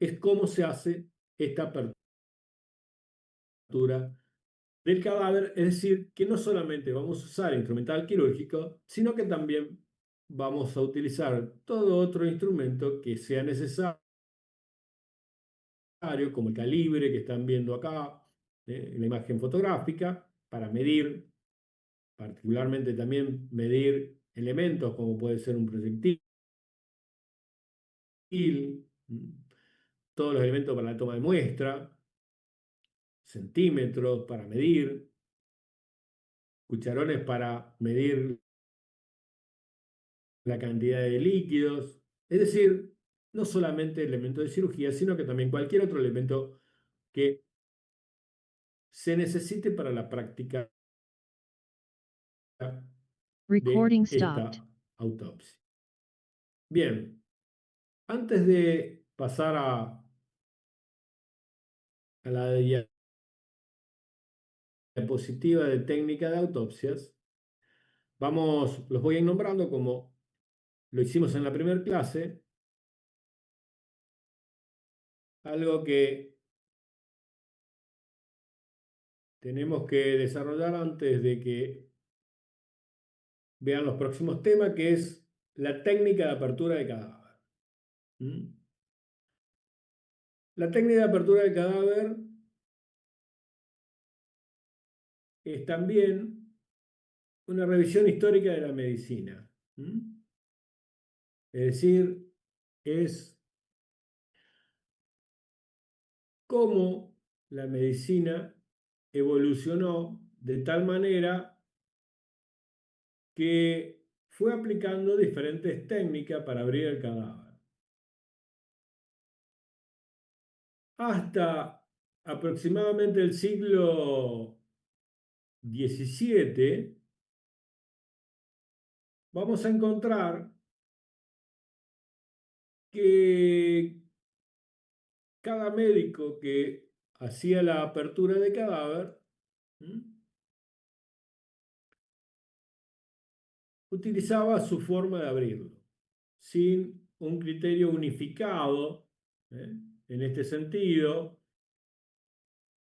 Es cómo se hace esta apertura del cadáver, es decir, que no solamente vamos a usar instrumental quirúrgico, sino que también vamos a utilizar todo otro instrumento que sea necesario, como el calibre que están viendo acá en la imagen fotográfica, para medir, particularmente también medir elementos como puede ser un proyectil, todos los elementos para la toma de muestra, centímetros para medir, cucharones para medir la cantidad de líquidos, es decir, no solamente elementos de cirugía, sino que también cualquier otro elemento que se necesite para la práctica de Recording stopped. esta autopsia. Bien, antes de pasar a a la diapositiva de técnica de autopsias. Los voy a ir nombrando como lo hicimos en la primera clase, algo que tenemos que desarrollar antes de que vean los próximos temas, que es la técnica de apertura de cadáver. ¿Mm? La técnica de apertura del cadáver es también una revisión histórica de la medicina. ¿Mm? Es decir, es cómo la medicina evolucionó de tal manera que fue aplicando diferentes técnicas para abrir el cadáver. Hasta aproximadamente el siglo XVII, vamos a encontrar que cada médico que hacía la apertura de cadáver, ¿m?, utilizaba su forma de abrirlo, sin un criterio unificado, ¿eh?, en este sentido,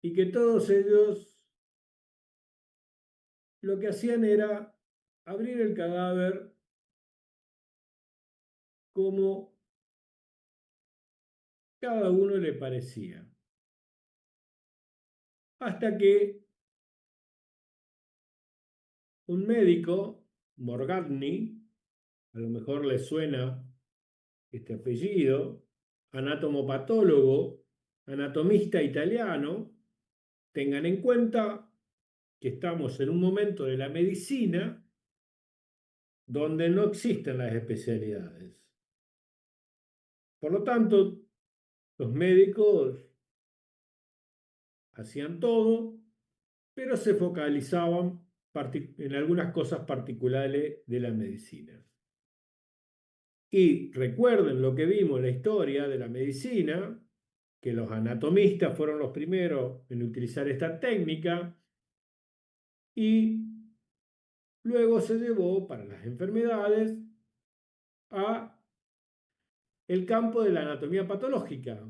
y que todos ellos lo que hacían era abrir el cadáver como cada uno le parecía. Hasta que un médico, Morgagni, a lo mejor le suena este apellido, anatomopatólogo, anatomista italiano, tengan en cuenta que estamos en un momento de la medicina donde no existen las especialidades. Por lo tanto, los médicos hacían todo, pero se focalizaban en algunas cosas particulares de la medicina. Y recuerden lo que vimos en la historia de la medicina, que los anatomistas fueron los primeros en utilizar esta técnica y luego se llevó para las enfermedades a el campo de la anatomía patológica.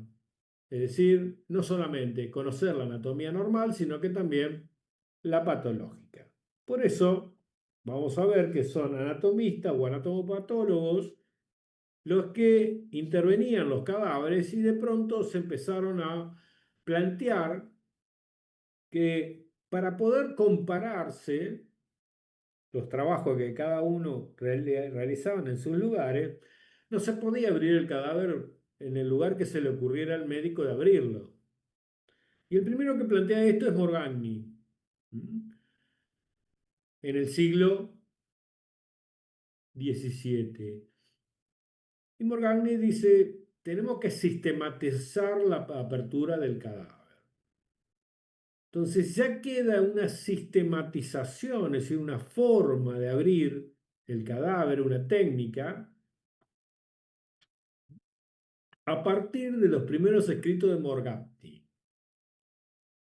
Es decir, no solamente conocer la anatomía normal, sino que también la patológica. Por eso vamos a ver que son anatomistas o anatomopatólogos los que intervenían los cadáveres y de pronto se empezaron a plantear que para poder compararse los trabajos que cada uno realizaban en sus lugares, no se podía abrir el cadáver en el lugar que se le ocurriera al médico de abrirlo. Y el primero que plantea esto es Morgagni, en el siglo XVII. Y Morgagni dice, tenemos que sistematizar la apertura del cadáver. Entonces ya queda una sistematización, es decir, una forma de abrir el cadáver, una técnica, a partir de los primeros escritos de Morgagni.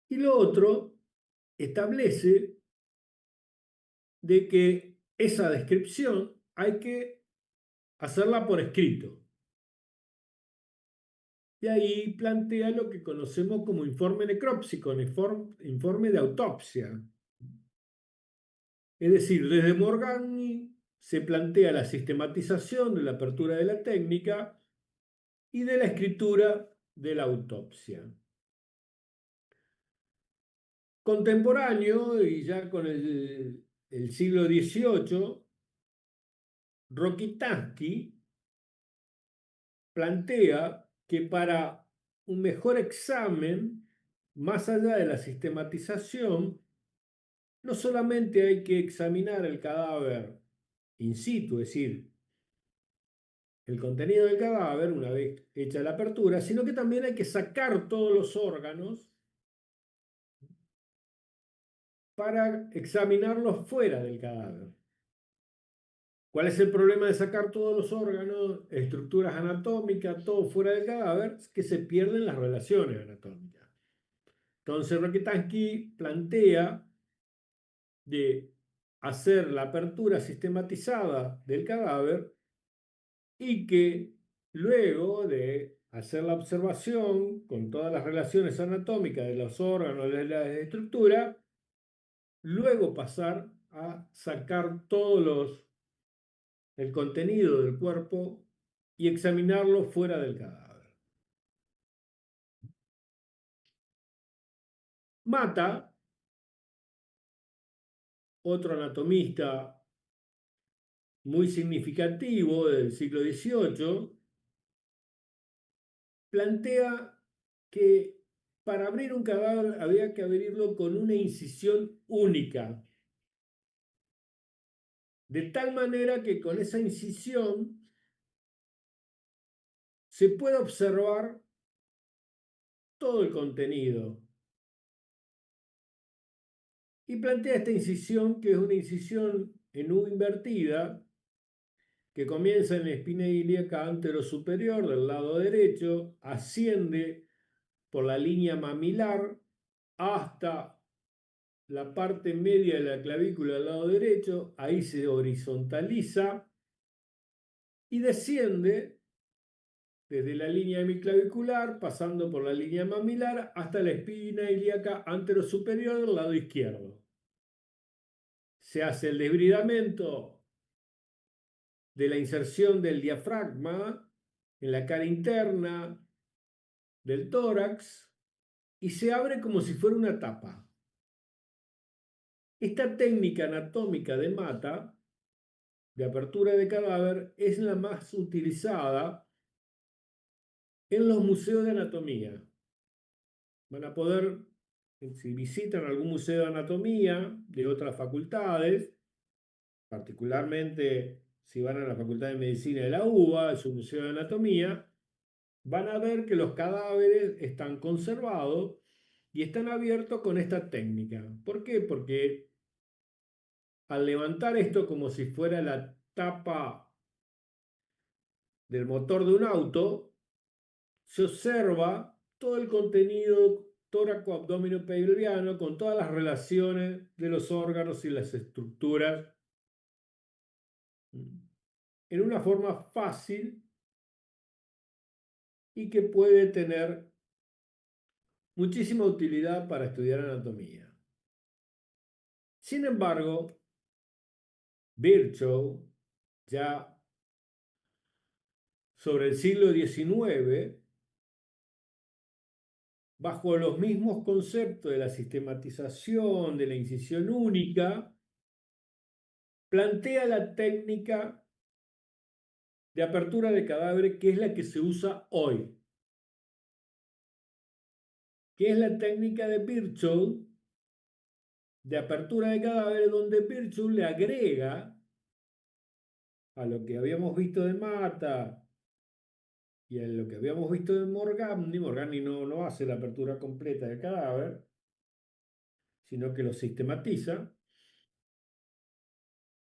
Y lo otro establece de que esa descripción hay que hacerla por escrito. Y ahí plantea lo que conocemos como informe necrópsico, informe de autopsia. Es decir, desde Morgagni se plantea la sistematización de la apertura de la técnica y de la escritura de la autopsia. Contemporáneo, y ya con el siglo XVIII, Rokitansky plantea que para un mejor examen, más allá de la sistematización, no solamente hay que examinar el cadáver in situ, es decir, el contenido del cadáver una vez hecha la apertura, sino que también hay que sacar todos los órganos para examinarlos fuera del cadáver. ¿Cuál es el problema de sacar todos los órganos, estructuras anatómicas, todo fuera del cadáver? Es que se pierden las relaciones anatómicas. Entonces Rokitansky plantea de hacer la apertura sistematizada del cadáver y que luego de hacer la observación con todas las relaciones anatómicas de los órganos, de la estructura, luego pasar a sacar el contenido del cuerpo y examinarlo fuera del cadáver. Mata, otro anatomista muy significativo del siglo XVIII, plantea que para abrir un cadáver había que abrirlo con una incisión única, de tal manera que con esa incisión se puede observar todo el contenido. Y plantea esta incisión, que es una incisión en U invertida, que comienza en la espina ilíaca anterosuperior del lado derecho, asciende por la línea mamilar hasta la parte media de la clavícula del lado derecho, ahí se horizontaliza y desciende desde la línea hemiclavicular, pasando por la línea mamilar hasta la espina ilíaca anterosuperior del lado izquierdo. Se hace el desbridamiento de la inserción del diafragma en la cara interna del tórax y se abre como si fuera una tapa. Esta técnica anatómica de Mata, de apertura de cadáver, es la más utilizada en los museos de anatomía. Van a poder, si visitan algún museo de anatomía de otras facultades, particularmente si van a la Facultad de Medicina de la UBA, su museo de anatomía, van a ver que los cadáveres están conservados y están abiertos con esta técnica. ¿Por qué? Porque al levantar esto como si fuera la tapa del motor de un auto, se observa todo el contenido tóraco-abdominopelviano con todas las relaciones de los órganos y las estructuras en una forma fácil y que puede tener muchísima utilidad para estudiar anatomía. Sin embargo, Virchow, ya sobre el siglo XIX, bajo los mismos conceptos de la sistematización, de la incisión única, plantea la técnica de apertura de cadáver, que es la que se usa hoy, que es la técnica de Virchow de apertura de cadáver, donde Virchow le agrega a lo que habíamos visto de Mata y a lo que habíamos visto de Morgagni. Morgagni no hace la apertura completa del cadáver, sino que lo sistematiza,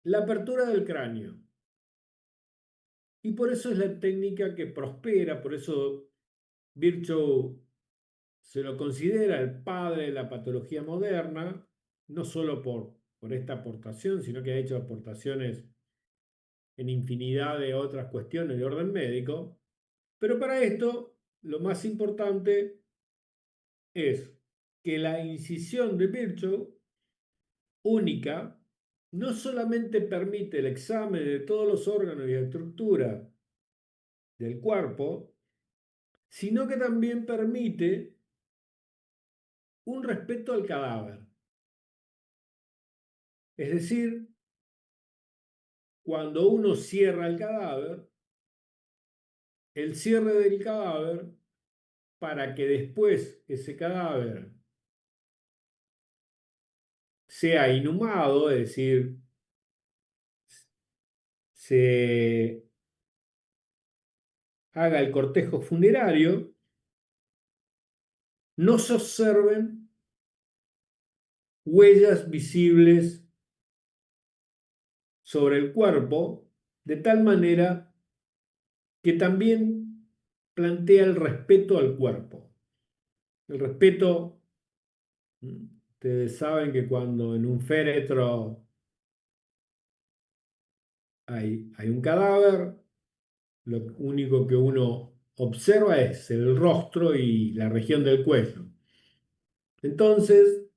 la apertura del cráneo. Y por eso es la técnica que prospera, por eso Virchow se lo considera el padre de la patología moderna, no solo por esta aportación, sino que ha hecho aportaciones en infinidad de otras cuestiones de orden médico. Pero para esto, lo más importante es que la incisión de Virchow, única, no solamente permite el examen de todos los órganos y estructuras del cuerpo, sino que también permite un respeto al cadáver. Es decir, cuando uno cierra el cadáver, el cierre del cadáver, para que después ese cadáver sea inhumado, es decir, se haga el cortejo funerario, no se observen huellas visibles sobre el cuerpo, de tal manera que también plantea el respeto al cuerpo, el respeto Ustedes saben que cuando en un féretro hay un cadáver, lo único que uno observa es el rostro y la región del cuello. Entonces,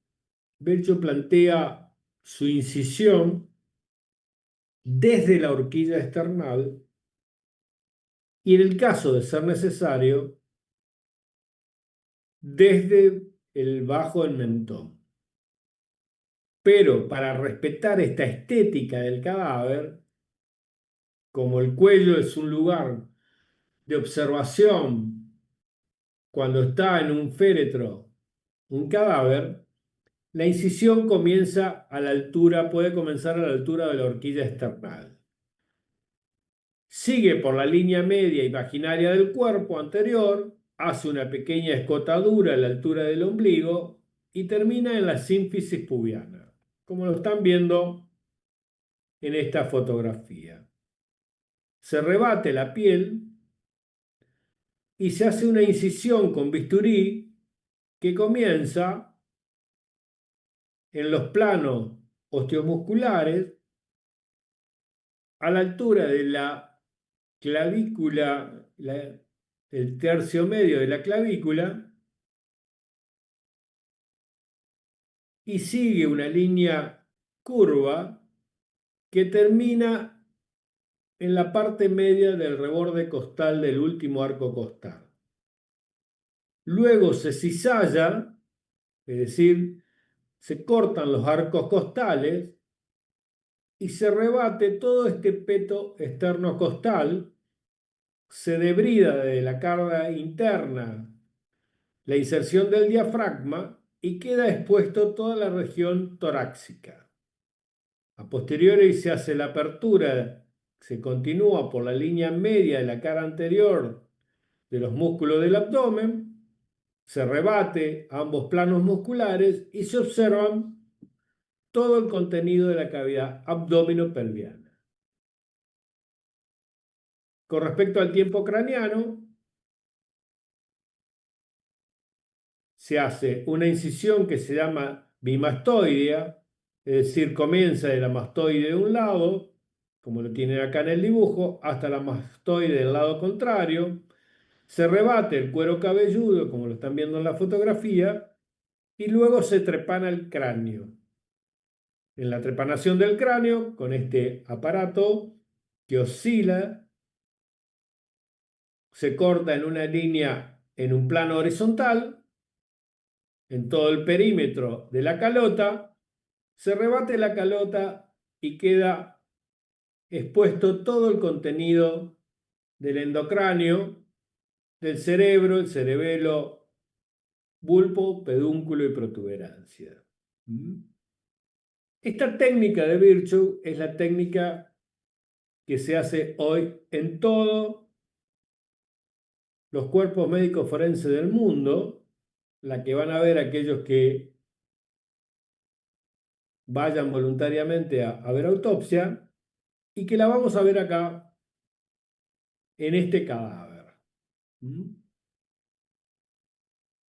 Virchow plantea su incisión desde la horquilla esternal y en el caso de ser necesario, desde el bajo del mentón. Pero para respetar esta estética del cadáver, como el cuello es un lugar de observación cuando está en un féretro un cadáver, la incisión comienza a la altura, puede comenzar a la altura de la horquilla esternal. Sigue por la línea media imaginaria del cuerpo anterior, hace una pequeña escotadura a la altura del ombligo y termina en la sínfisis pubiana, como lo están viendo en esta fotografía. Se rebate la piel y se hace una incisión con bisturí que comienza en los planos osteomusculares a la altura de la clavícula, el tercio medio de la clavícula, y sigue una línea curva que termina en la parte media del reborde costal del último arco costal. Luego se cizalla, es decir, se cortan los arcos costales y se rebate todo este peto externo costal, se debrida de la carga interna la inserción del diafragma y queda expuesto toda la región torácica. A posteriori se hace la apertura, se continúa por la línea media de la cara anterior de los músculos del abdomen, se rebate ambos planos musculares y se observan todo el contenido de la cavidad abdominopelviana. Con respecto al tiempo craneano, se hace una incisión que se llama bimastoidea, es decir, comienza de la mastoide de un lado, como lo tienen acá en el dibujo, hasta la mastoide del lado contrario. Se rebate el cuero cabelludo, como lo están viendo en la fotografía, y luego se trepana el cráneo. En la trepanación del cráneo, con este aparato que oscila, se corta en una línea en un plano horizontal, en todo el perímetro de la calota, se rebate la calota y queda expuesto todo el contenido del endocráneo, del cerebro, el cerebelo, bulbo, pedúnculo y protuberancia. Esta técnica de Virchow es la técnica que se hace hoy en todos los cuerpos médicos forenses del mundo, la que van a ver aquellos que vayan voluntariamente a ver autopsia y que la vamos a ver acá en este cadáver.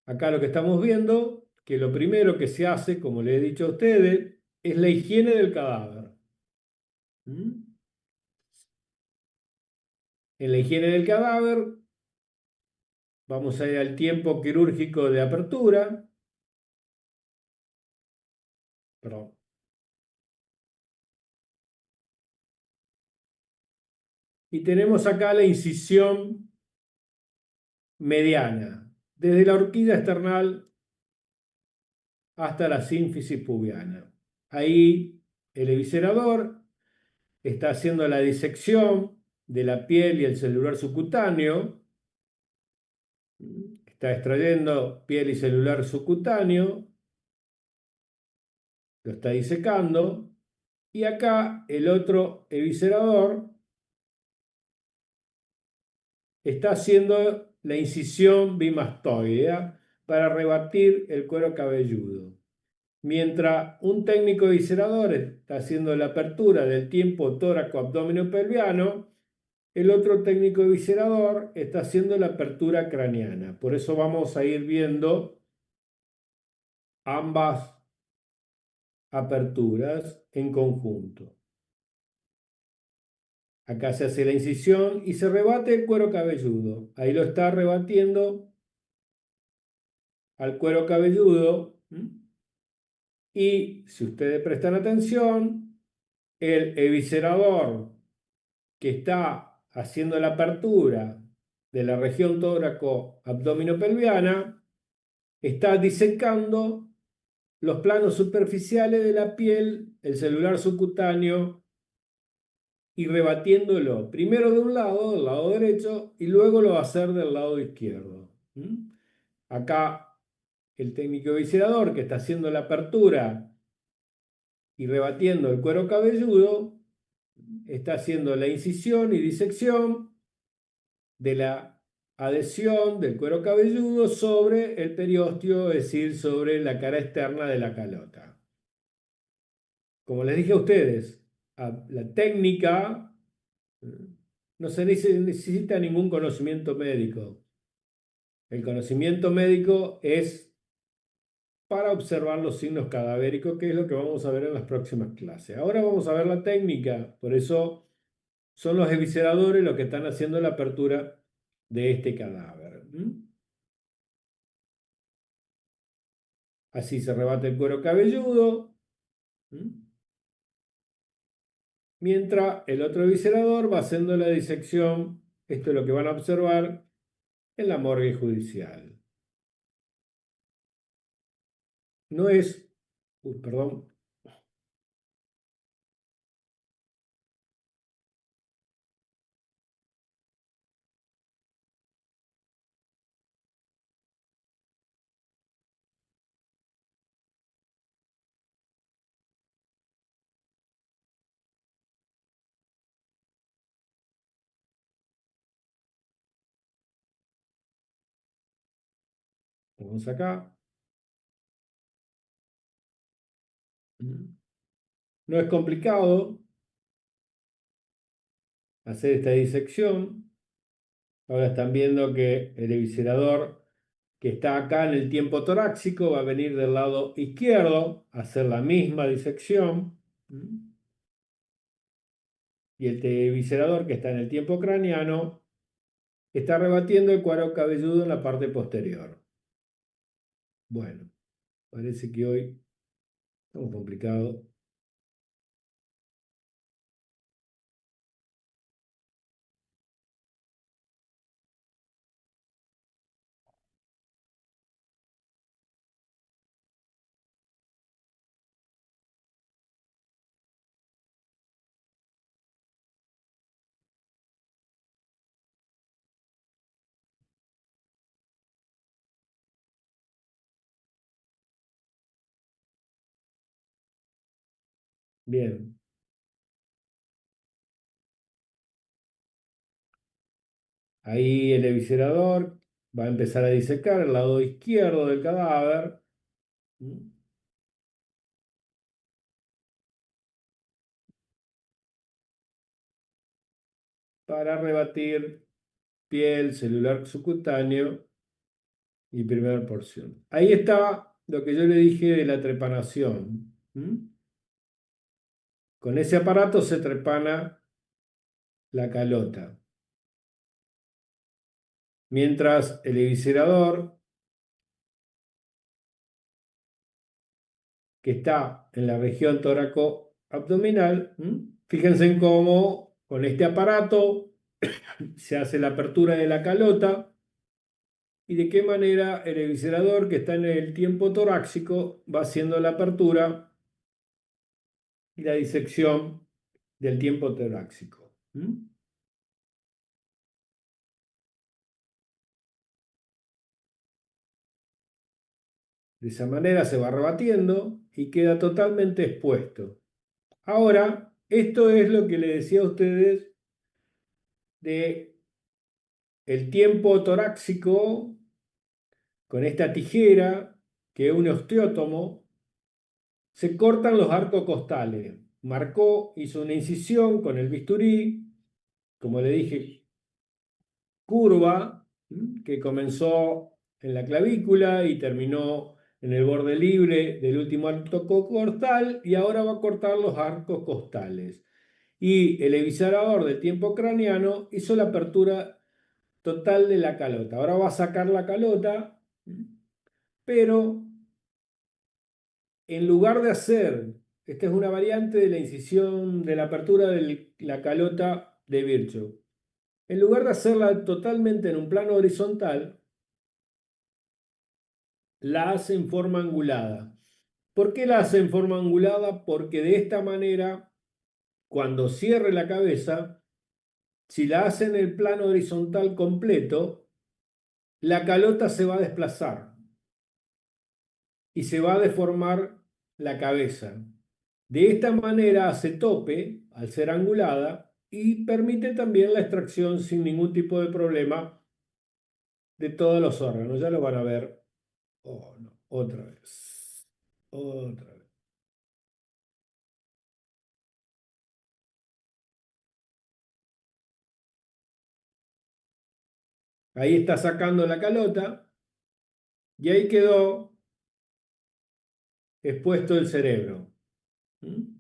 Acá lo que estamos viendo, que lo primero que se hace, como les he dicho a ustedes, es la higiene del cadáver. En la higiene del cadáver vamos a ir al tiempo quirúrgico de apertura. Perdón. Y tenemos acá la incisión mediana, desde la horquilla esternal hasta la sínfisis pubiana. Ahí el eviscerador está haciendo la disección de la piel y el celular subcutáneo, está extrayendo piel y celular subcutáneo, lo está disecando, y acá el otro eviscerador está haciendo la incisión bimastoidea para rebatir el cuero cabelludo. Mientras un técnico eviscerador está haciendo la apertura del tiempo tóraco-abdominopelviano, el otro técnico eviscerador está haciendo la apertura craneana. Por eso vamos a ir viendo ambas aperturas en conjunto. Acá se hace la incisión y se rebate el cuero cabelludo. Ahí lo está rebatiendo al cuero cabelludo. Y si ustedes prestan atención, el eviscerador que está haciendo la apertura de la región tóraco-abdominopelviana está disecando los planos superficiales de la piel, el celular subcutáneo, y rebatiéndolo primero de un lado, del lado derecho, y luego lo va a hacer del lado izquierdo. Acá el técnico eviscerador que está haciendo la apertura y rebatiendo el cuero cabelludo está haciendo la incisión y disección de la adhesión del cuero cabelludo sobre el periósteo, es decir, sobre la cara externa de la calota. Como les dije a ustedes, la técnica no se necesita ningún conocimiento médico. El conocimiento médico es para observar los signos cadavéricos, que es lo que vamos a ver en las próximas clases. Ahora vamos a ver la técnica, por eso son los evisceradores los que están haciendo la apertura de este cadáver. Así se rebate el cuero cabelludo, mientras el otro eviscerador va haciendo la disección. Esto es lo que van a observar en la morgue judicial. No es, perdón, vamos acá. No es complicado hacer esta disección. Ahora están viendo que el eviscerador que está acá en el tiempo torácico va a venir del lado izquierdo a hacer la misma disección. Y el eviscerador que está en el tiempo craneano está rebatiendo el cuero cabelludo en la parte posterior. Bueno, parece que hoy estamos complicados. Bien. Ahí el eviscerador va a empezar a disecar el lado izquierdo del cadáver. Para rebatir piel, celular subcutáneo y primera porción. Ahí está lo que yo le dije de la trepanación. Con ese aparato se trepana la calota. Mientras el eviscerador, que está en la región tóraco-abdominal, fíjense en cómo con este aparato se hace la apertura de la calota y de qué manera el eviscerador, que está en el tiempo torácico, va haciendo la apertura y la disección del tiempo torácico. De esa manera se va rebatiendo y queda totalmente expuesto. Ahora, esto es lo que le decía a ustedes de el tiempo torácico con esta tijera, que es un osteótomo, se cortan los arcos costales. Marcó, hizo una incisión con el bisturí, como le dije, curva, que comenzó en la clavícula y terminó en el borde libre del último arco costal y ahora va a cortar los arcos costales. Y el eviscerador del tiempo craneano hizo la apertura total de la calota. Ahora va a sacar la calota, pero en lugar de hacer, esta es una variante de la incisión de la apertura de la calota de Virchow. En lugar de hacerla totalmente en un plano horizontal, la hace en forma angulada. ¿Por qué la hace en forma angulada? Porque de esta manera, cuando cierre la cabeza, si la hace en el plano horizontal completo, la calota se va a desplazar y se va a deformar la cabeza. De esta manera hace tope al ser angulada y permite también la extracción sin ningún tipo de problema de todos los órganos. Ya lo van a ver. Oh, no. Otra vez. Otra vez. Ahí está sacando la calota y ahí quedó expuesto el cerebro. ¿Mm?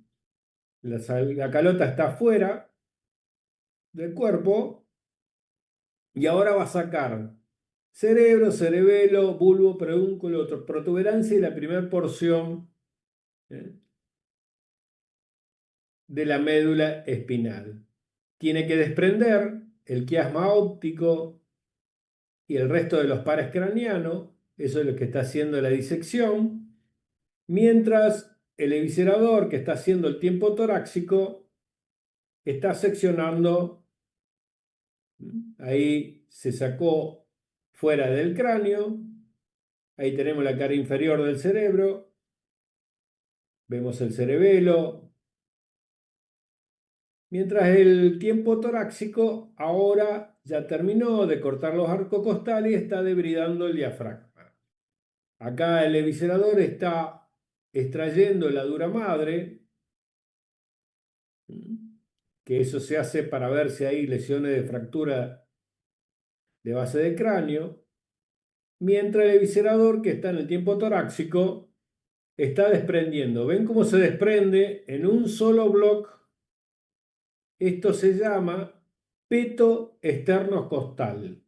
La calota está fuera del cuerpo y ahora va a sacar cerebro, cerebelo, bulbo, pedúnculo, protuberancia y la primera porción, ¿eh?, de la médula espinal. Tiene que desprender el quiasma óptico y el resto de los pares craneanos, eso es lo que está haciendo la disección, mientras el eviscerador que está haciendo el tiempo torácico está seccionando. Ahí se sacó fuera del cráneo, ahí tenemos la cara inferior del cerebro, vemos el cerebelo, mientras el tiempo torácico ahora ya terminó de cortar los arcos costales y está debridando el diafragma. Acá el eviscerador está extrayendo la dura madre, que eso se hace para ver si hay lesiones de fractura de base de cráneo, mientras el eviscerador que está en el tiempo torácico está desprendiendo. ¿Ven cómo se desprende en un solo bloque? Esto se llama peto esternocostal,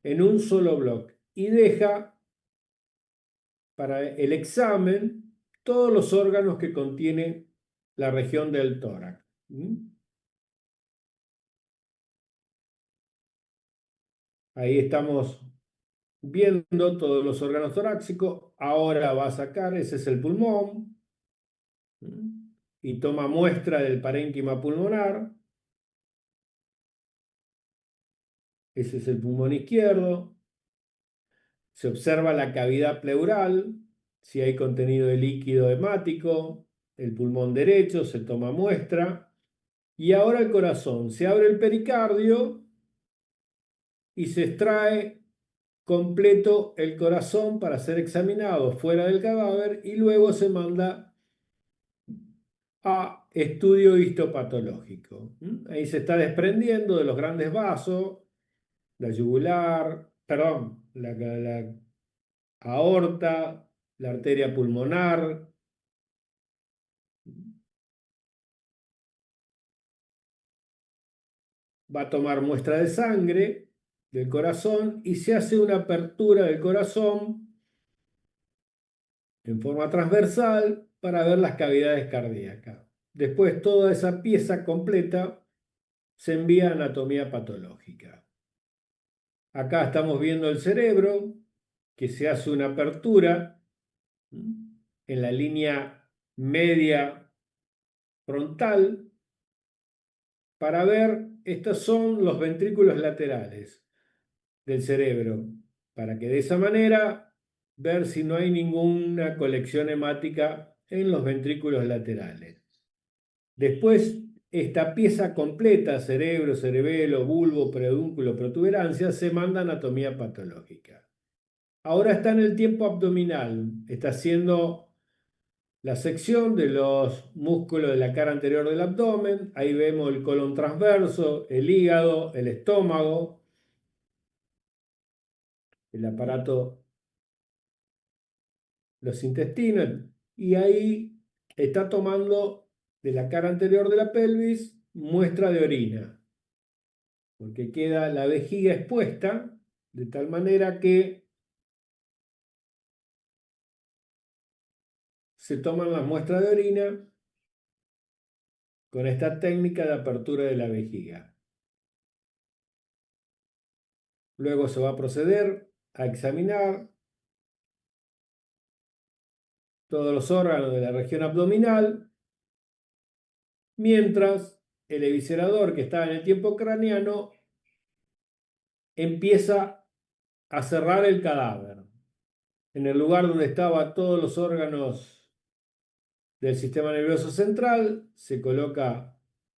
en un solo bloque, y deja para el examen todos los órganos que contiene la región del tórax. Ahí estamos viendo todos los órganos torácicos. Ahora va a sacar, ese es el pulmón, y toma muestra del parénquima pulmonar. Ese es el pulmón izquierdo. Se observa la cavidad pleural, si hay contenido de líquido hemático. El pulmón derecho se toma muestra. Y ahora el corazón. Se abre el pericardio y se extrae completo el corazón para ser examinado fuera del cadáver y luego se manda a estudio histopatológico. Ahí se está desprendiendo de los grandes vasos, la yugular, perdón, la aorta, la arteria pulmonar. Va a tomar muestra de sangre del corazón y se hace una apertura del corazón en forma transversal para ver las cavidades cardíacas. Después toda esa pieza completa se envía a anatomía patológica. Acá estamos viendo el cerebro, que se hace una apertura en la línea media frontal para ver, estos son los ventrículos laterales del cerebro, para que de esa manera ver si no hay ninguna colección hemática en los ventrículos laterales. Después, esta pieza completa, cerebro, cerebelo, bulbo, pedúnculo, protuberancia, se manda a anatomía patológica. Ahora está en el tiempo abdominal, está haciendo la sección de los músculos de la cara anterior del abdomen. Ahí vemos el colon transverso, el hígado, el estómago, el aparato los intestinos, y ahí está tomando de la cara anterior de la pelvis muestra de orina, porque queda la vejiga expuesta de tal manera que se toman las muestras de orina con esta técnica de apertura de la vejiga. Luego se va a proceder a examinar todos los órganos de la región abdominal, mientras el eviscerador que está en el tiempo craneano empieza a cerrar el cadáver. En el lugar donde estaban todos los órganos del sistema nervioso central, se coloca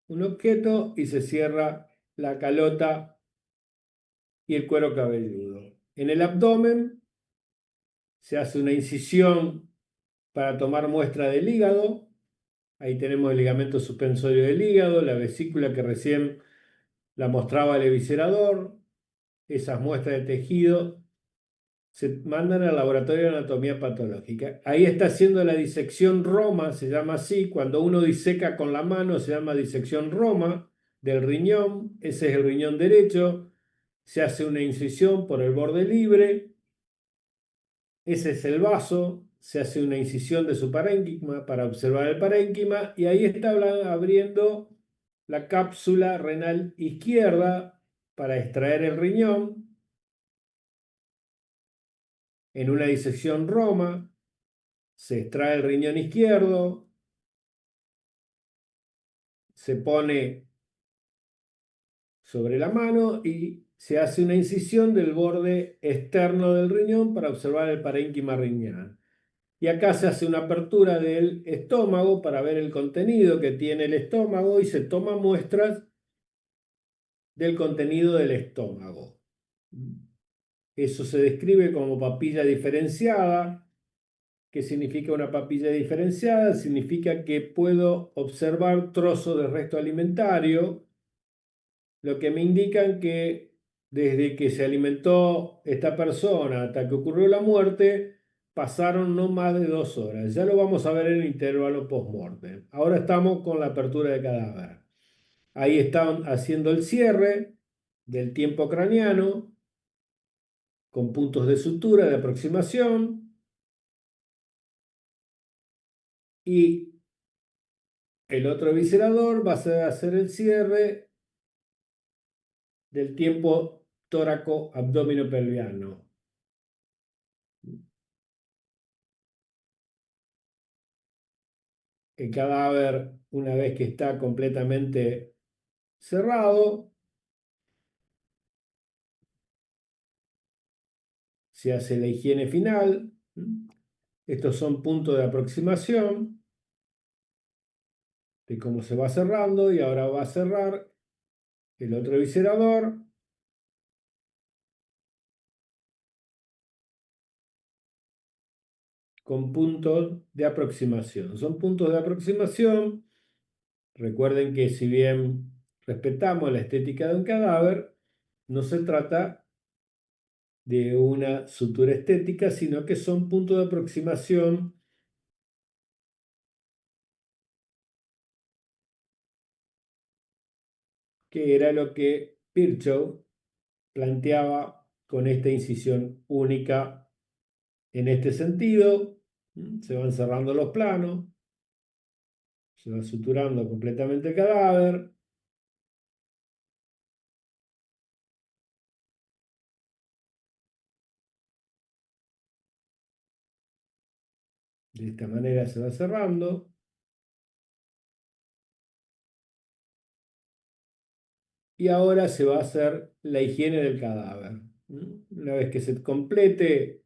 un objeto y se cierra la calota y el cuero cabelludo. En el abdomen se hace una incisión para tomar muestra del hígado. Ahí tenemos el ligamento suspensorio del hígado, la vesícula que recién la mostraba el eviscerador. Esas muestras de tejido se mandan al laboratorio de anatomía patológica. Ahí está haciendo la disección Roma, se llama así. Cuando uno diseca con la mano se llama disección Roma del riñón. Ese es el riñón derecho. Se hace una incisión por el borde libre. Ese es el vaso. Se hace una incisión de su parénquima para observar el parénquima. Y ahí está abriendo la cápsula renal izquierda para extraer el riñón. En una disección Roma se extrae el riñón izquierdo, se pone sobre la mano y se hace una incisión del borde externo del riñón para observar el parénquima riñal. Y acá se hace una apertura del estómago para ver el contenido que tiene el estómago y se toman muestras del contenido del estómago. Eso se describe como papilla diferenciada. ¿Qué significa una papilla diferenciada? Significa que puedo observar trozos de resto alimentario, lo que me indican que desde que se alimentó esta persona hasta que ocurrió la muerte, pasaron no más de 2 horas. Ya lo vamos a ver en el intervalo post-mortem. Ahora estamos con la apertura de cadáver. Ahí están haciendo el cierre del tiempo craneano con puntos de sutura de aproximación y el otro eviscerador va a hacer el cierre del tiempo tóraco-abdomino-pelviano. El cadáver, una vez que está completamente cerrado, se hace la higiene final. Estos son puntos de aproximación de cómo se va cerrando y ahora va a cerrar el otro eviscerador. Con puntos de aproximación. Son puntos de aproximación. Recuerden que si bien respetamos la estética de un cadáver, no se trata de una sutura estética, sino que son puntos de aproximación que era lo que Virchow planteaba con esta incisión única en este sentido. Se van cerrando los planos, se va suturando completamente el cadáver. De esta manera se va cerrando. Y ahora se va a hacer la higiene del cadáver. Una vez que se complete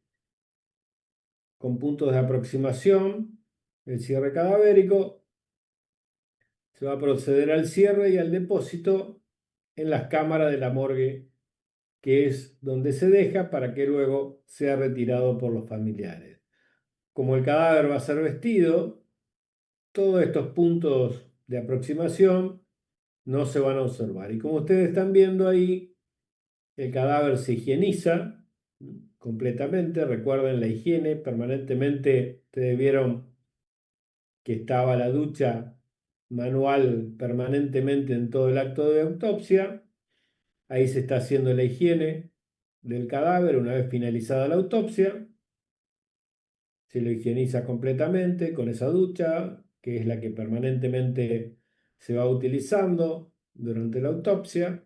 con puntos de aproximación el cierre cadavérico, se va a proceder al cierre y al depósito en las cámaras de la morgue, que es donde se deja para que luego sea retirado por los familiares. Como el cadáver va a ser vestido, todos estos puntos de aproximación no se van a observar. Y como ustedes están viendo ahí, el cadáver se higieniza completamente. Recuerden la higiene, permanentemente ustedes vieron que estaba la ducha manual permanentemente en todo el acto de autopsia. Ahí se está haciendo la higiene del cadáver una vez finalizada la autopsia. Se lo higieniza completamente con esa ducha, que es la que permanentemente se va utilizando durante la autopsia.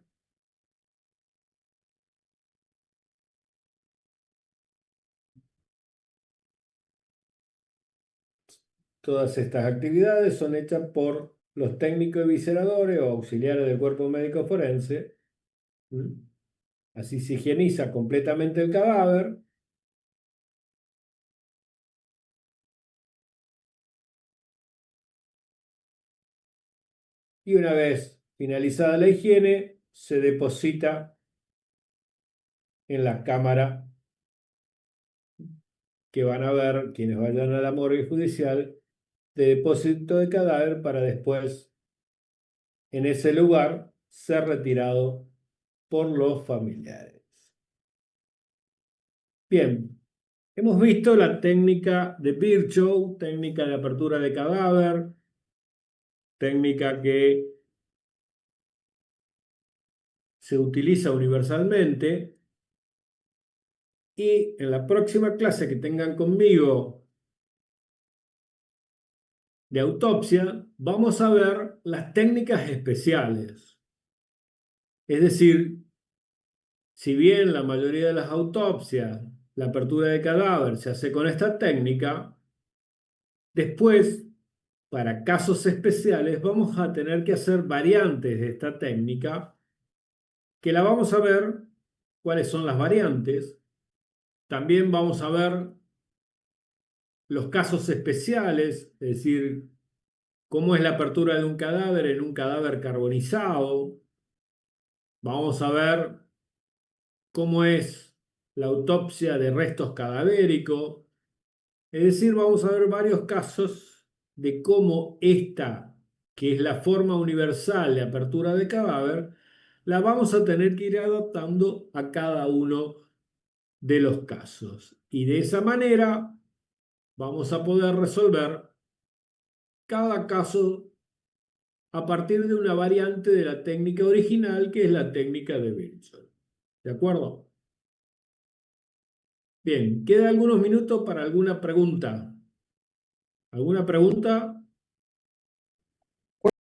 Todas estas actividades son hechas por los técnicos evisceradores o auxiliares del cuerpo médico forense. ¿Mm? Así se higieniza completamente el cadáver. Y una vez finalizada la higiene, se deposita en la cámara que van a ver quienes vayan a la morgue judicial de depósito de cadáver para después, en ese lugar, ser retirado por los familiares. Bien, hemos visto la técnica de Virchow, técnica de apertura de cadáver, técnica que se utiliza universalmente. Y en la próxima clase que tengan conmigo de autopsia, vamos a ver las técnicas especiales. Es decir, si bien la mayoría de las autopsias, la apertura de cadáver se hace con esta técnica, después, para casos especiales, vamos a tener que hacer variantes de esta técnica, que la vamos a ver cuáles son las variantes. También vamos a ver los casos especiales, es decir, cómo es la apertura de un cadáver en un cadáver carbonizado. Vamos a ver cómo es la autopsia de restos cadavéricos. Es decir, vamos a ver varios casos de cómo esta, que es la forma universal de apertura de cadáver, la vamos a tener que ir adaptando a cada uno de los casos. Y de esa manera vamos a poder resolver cada caso a partir de una variante de la técnica original, que es la técnica de Wilson. ¿De acuerdo? Bien, quedan algunos minutos para alguna pregunta. ¿Alguna pregunta?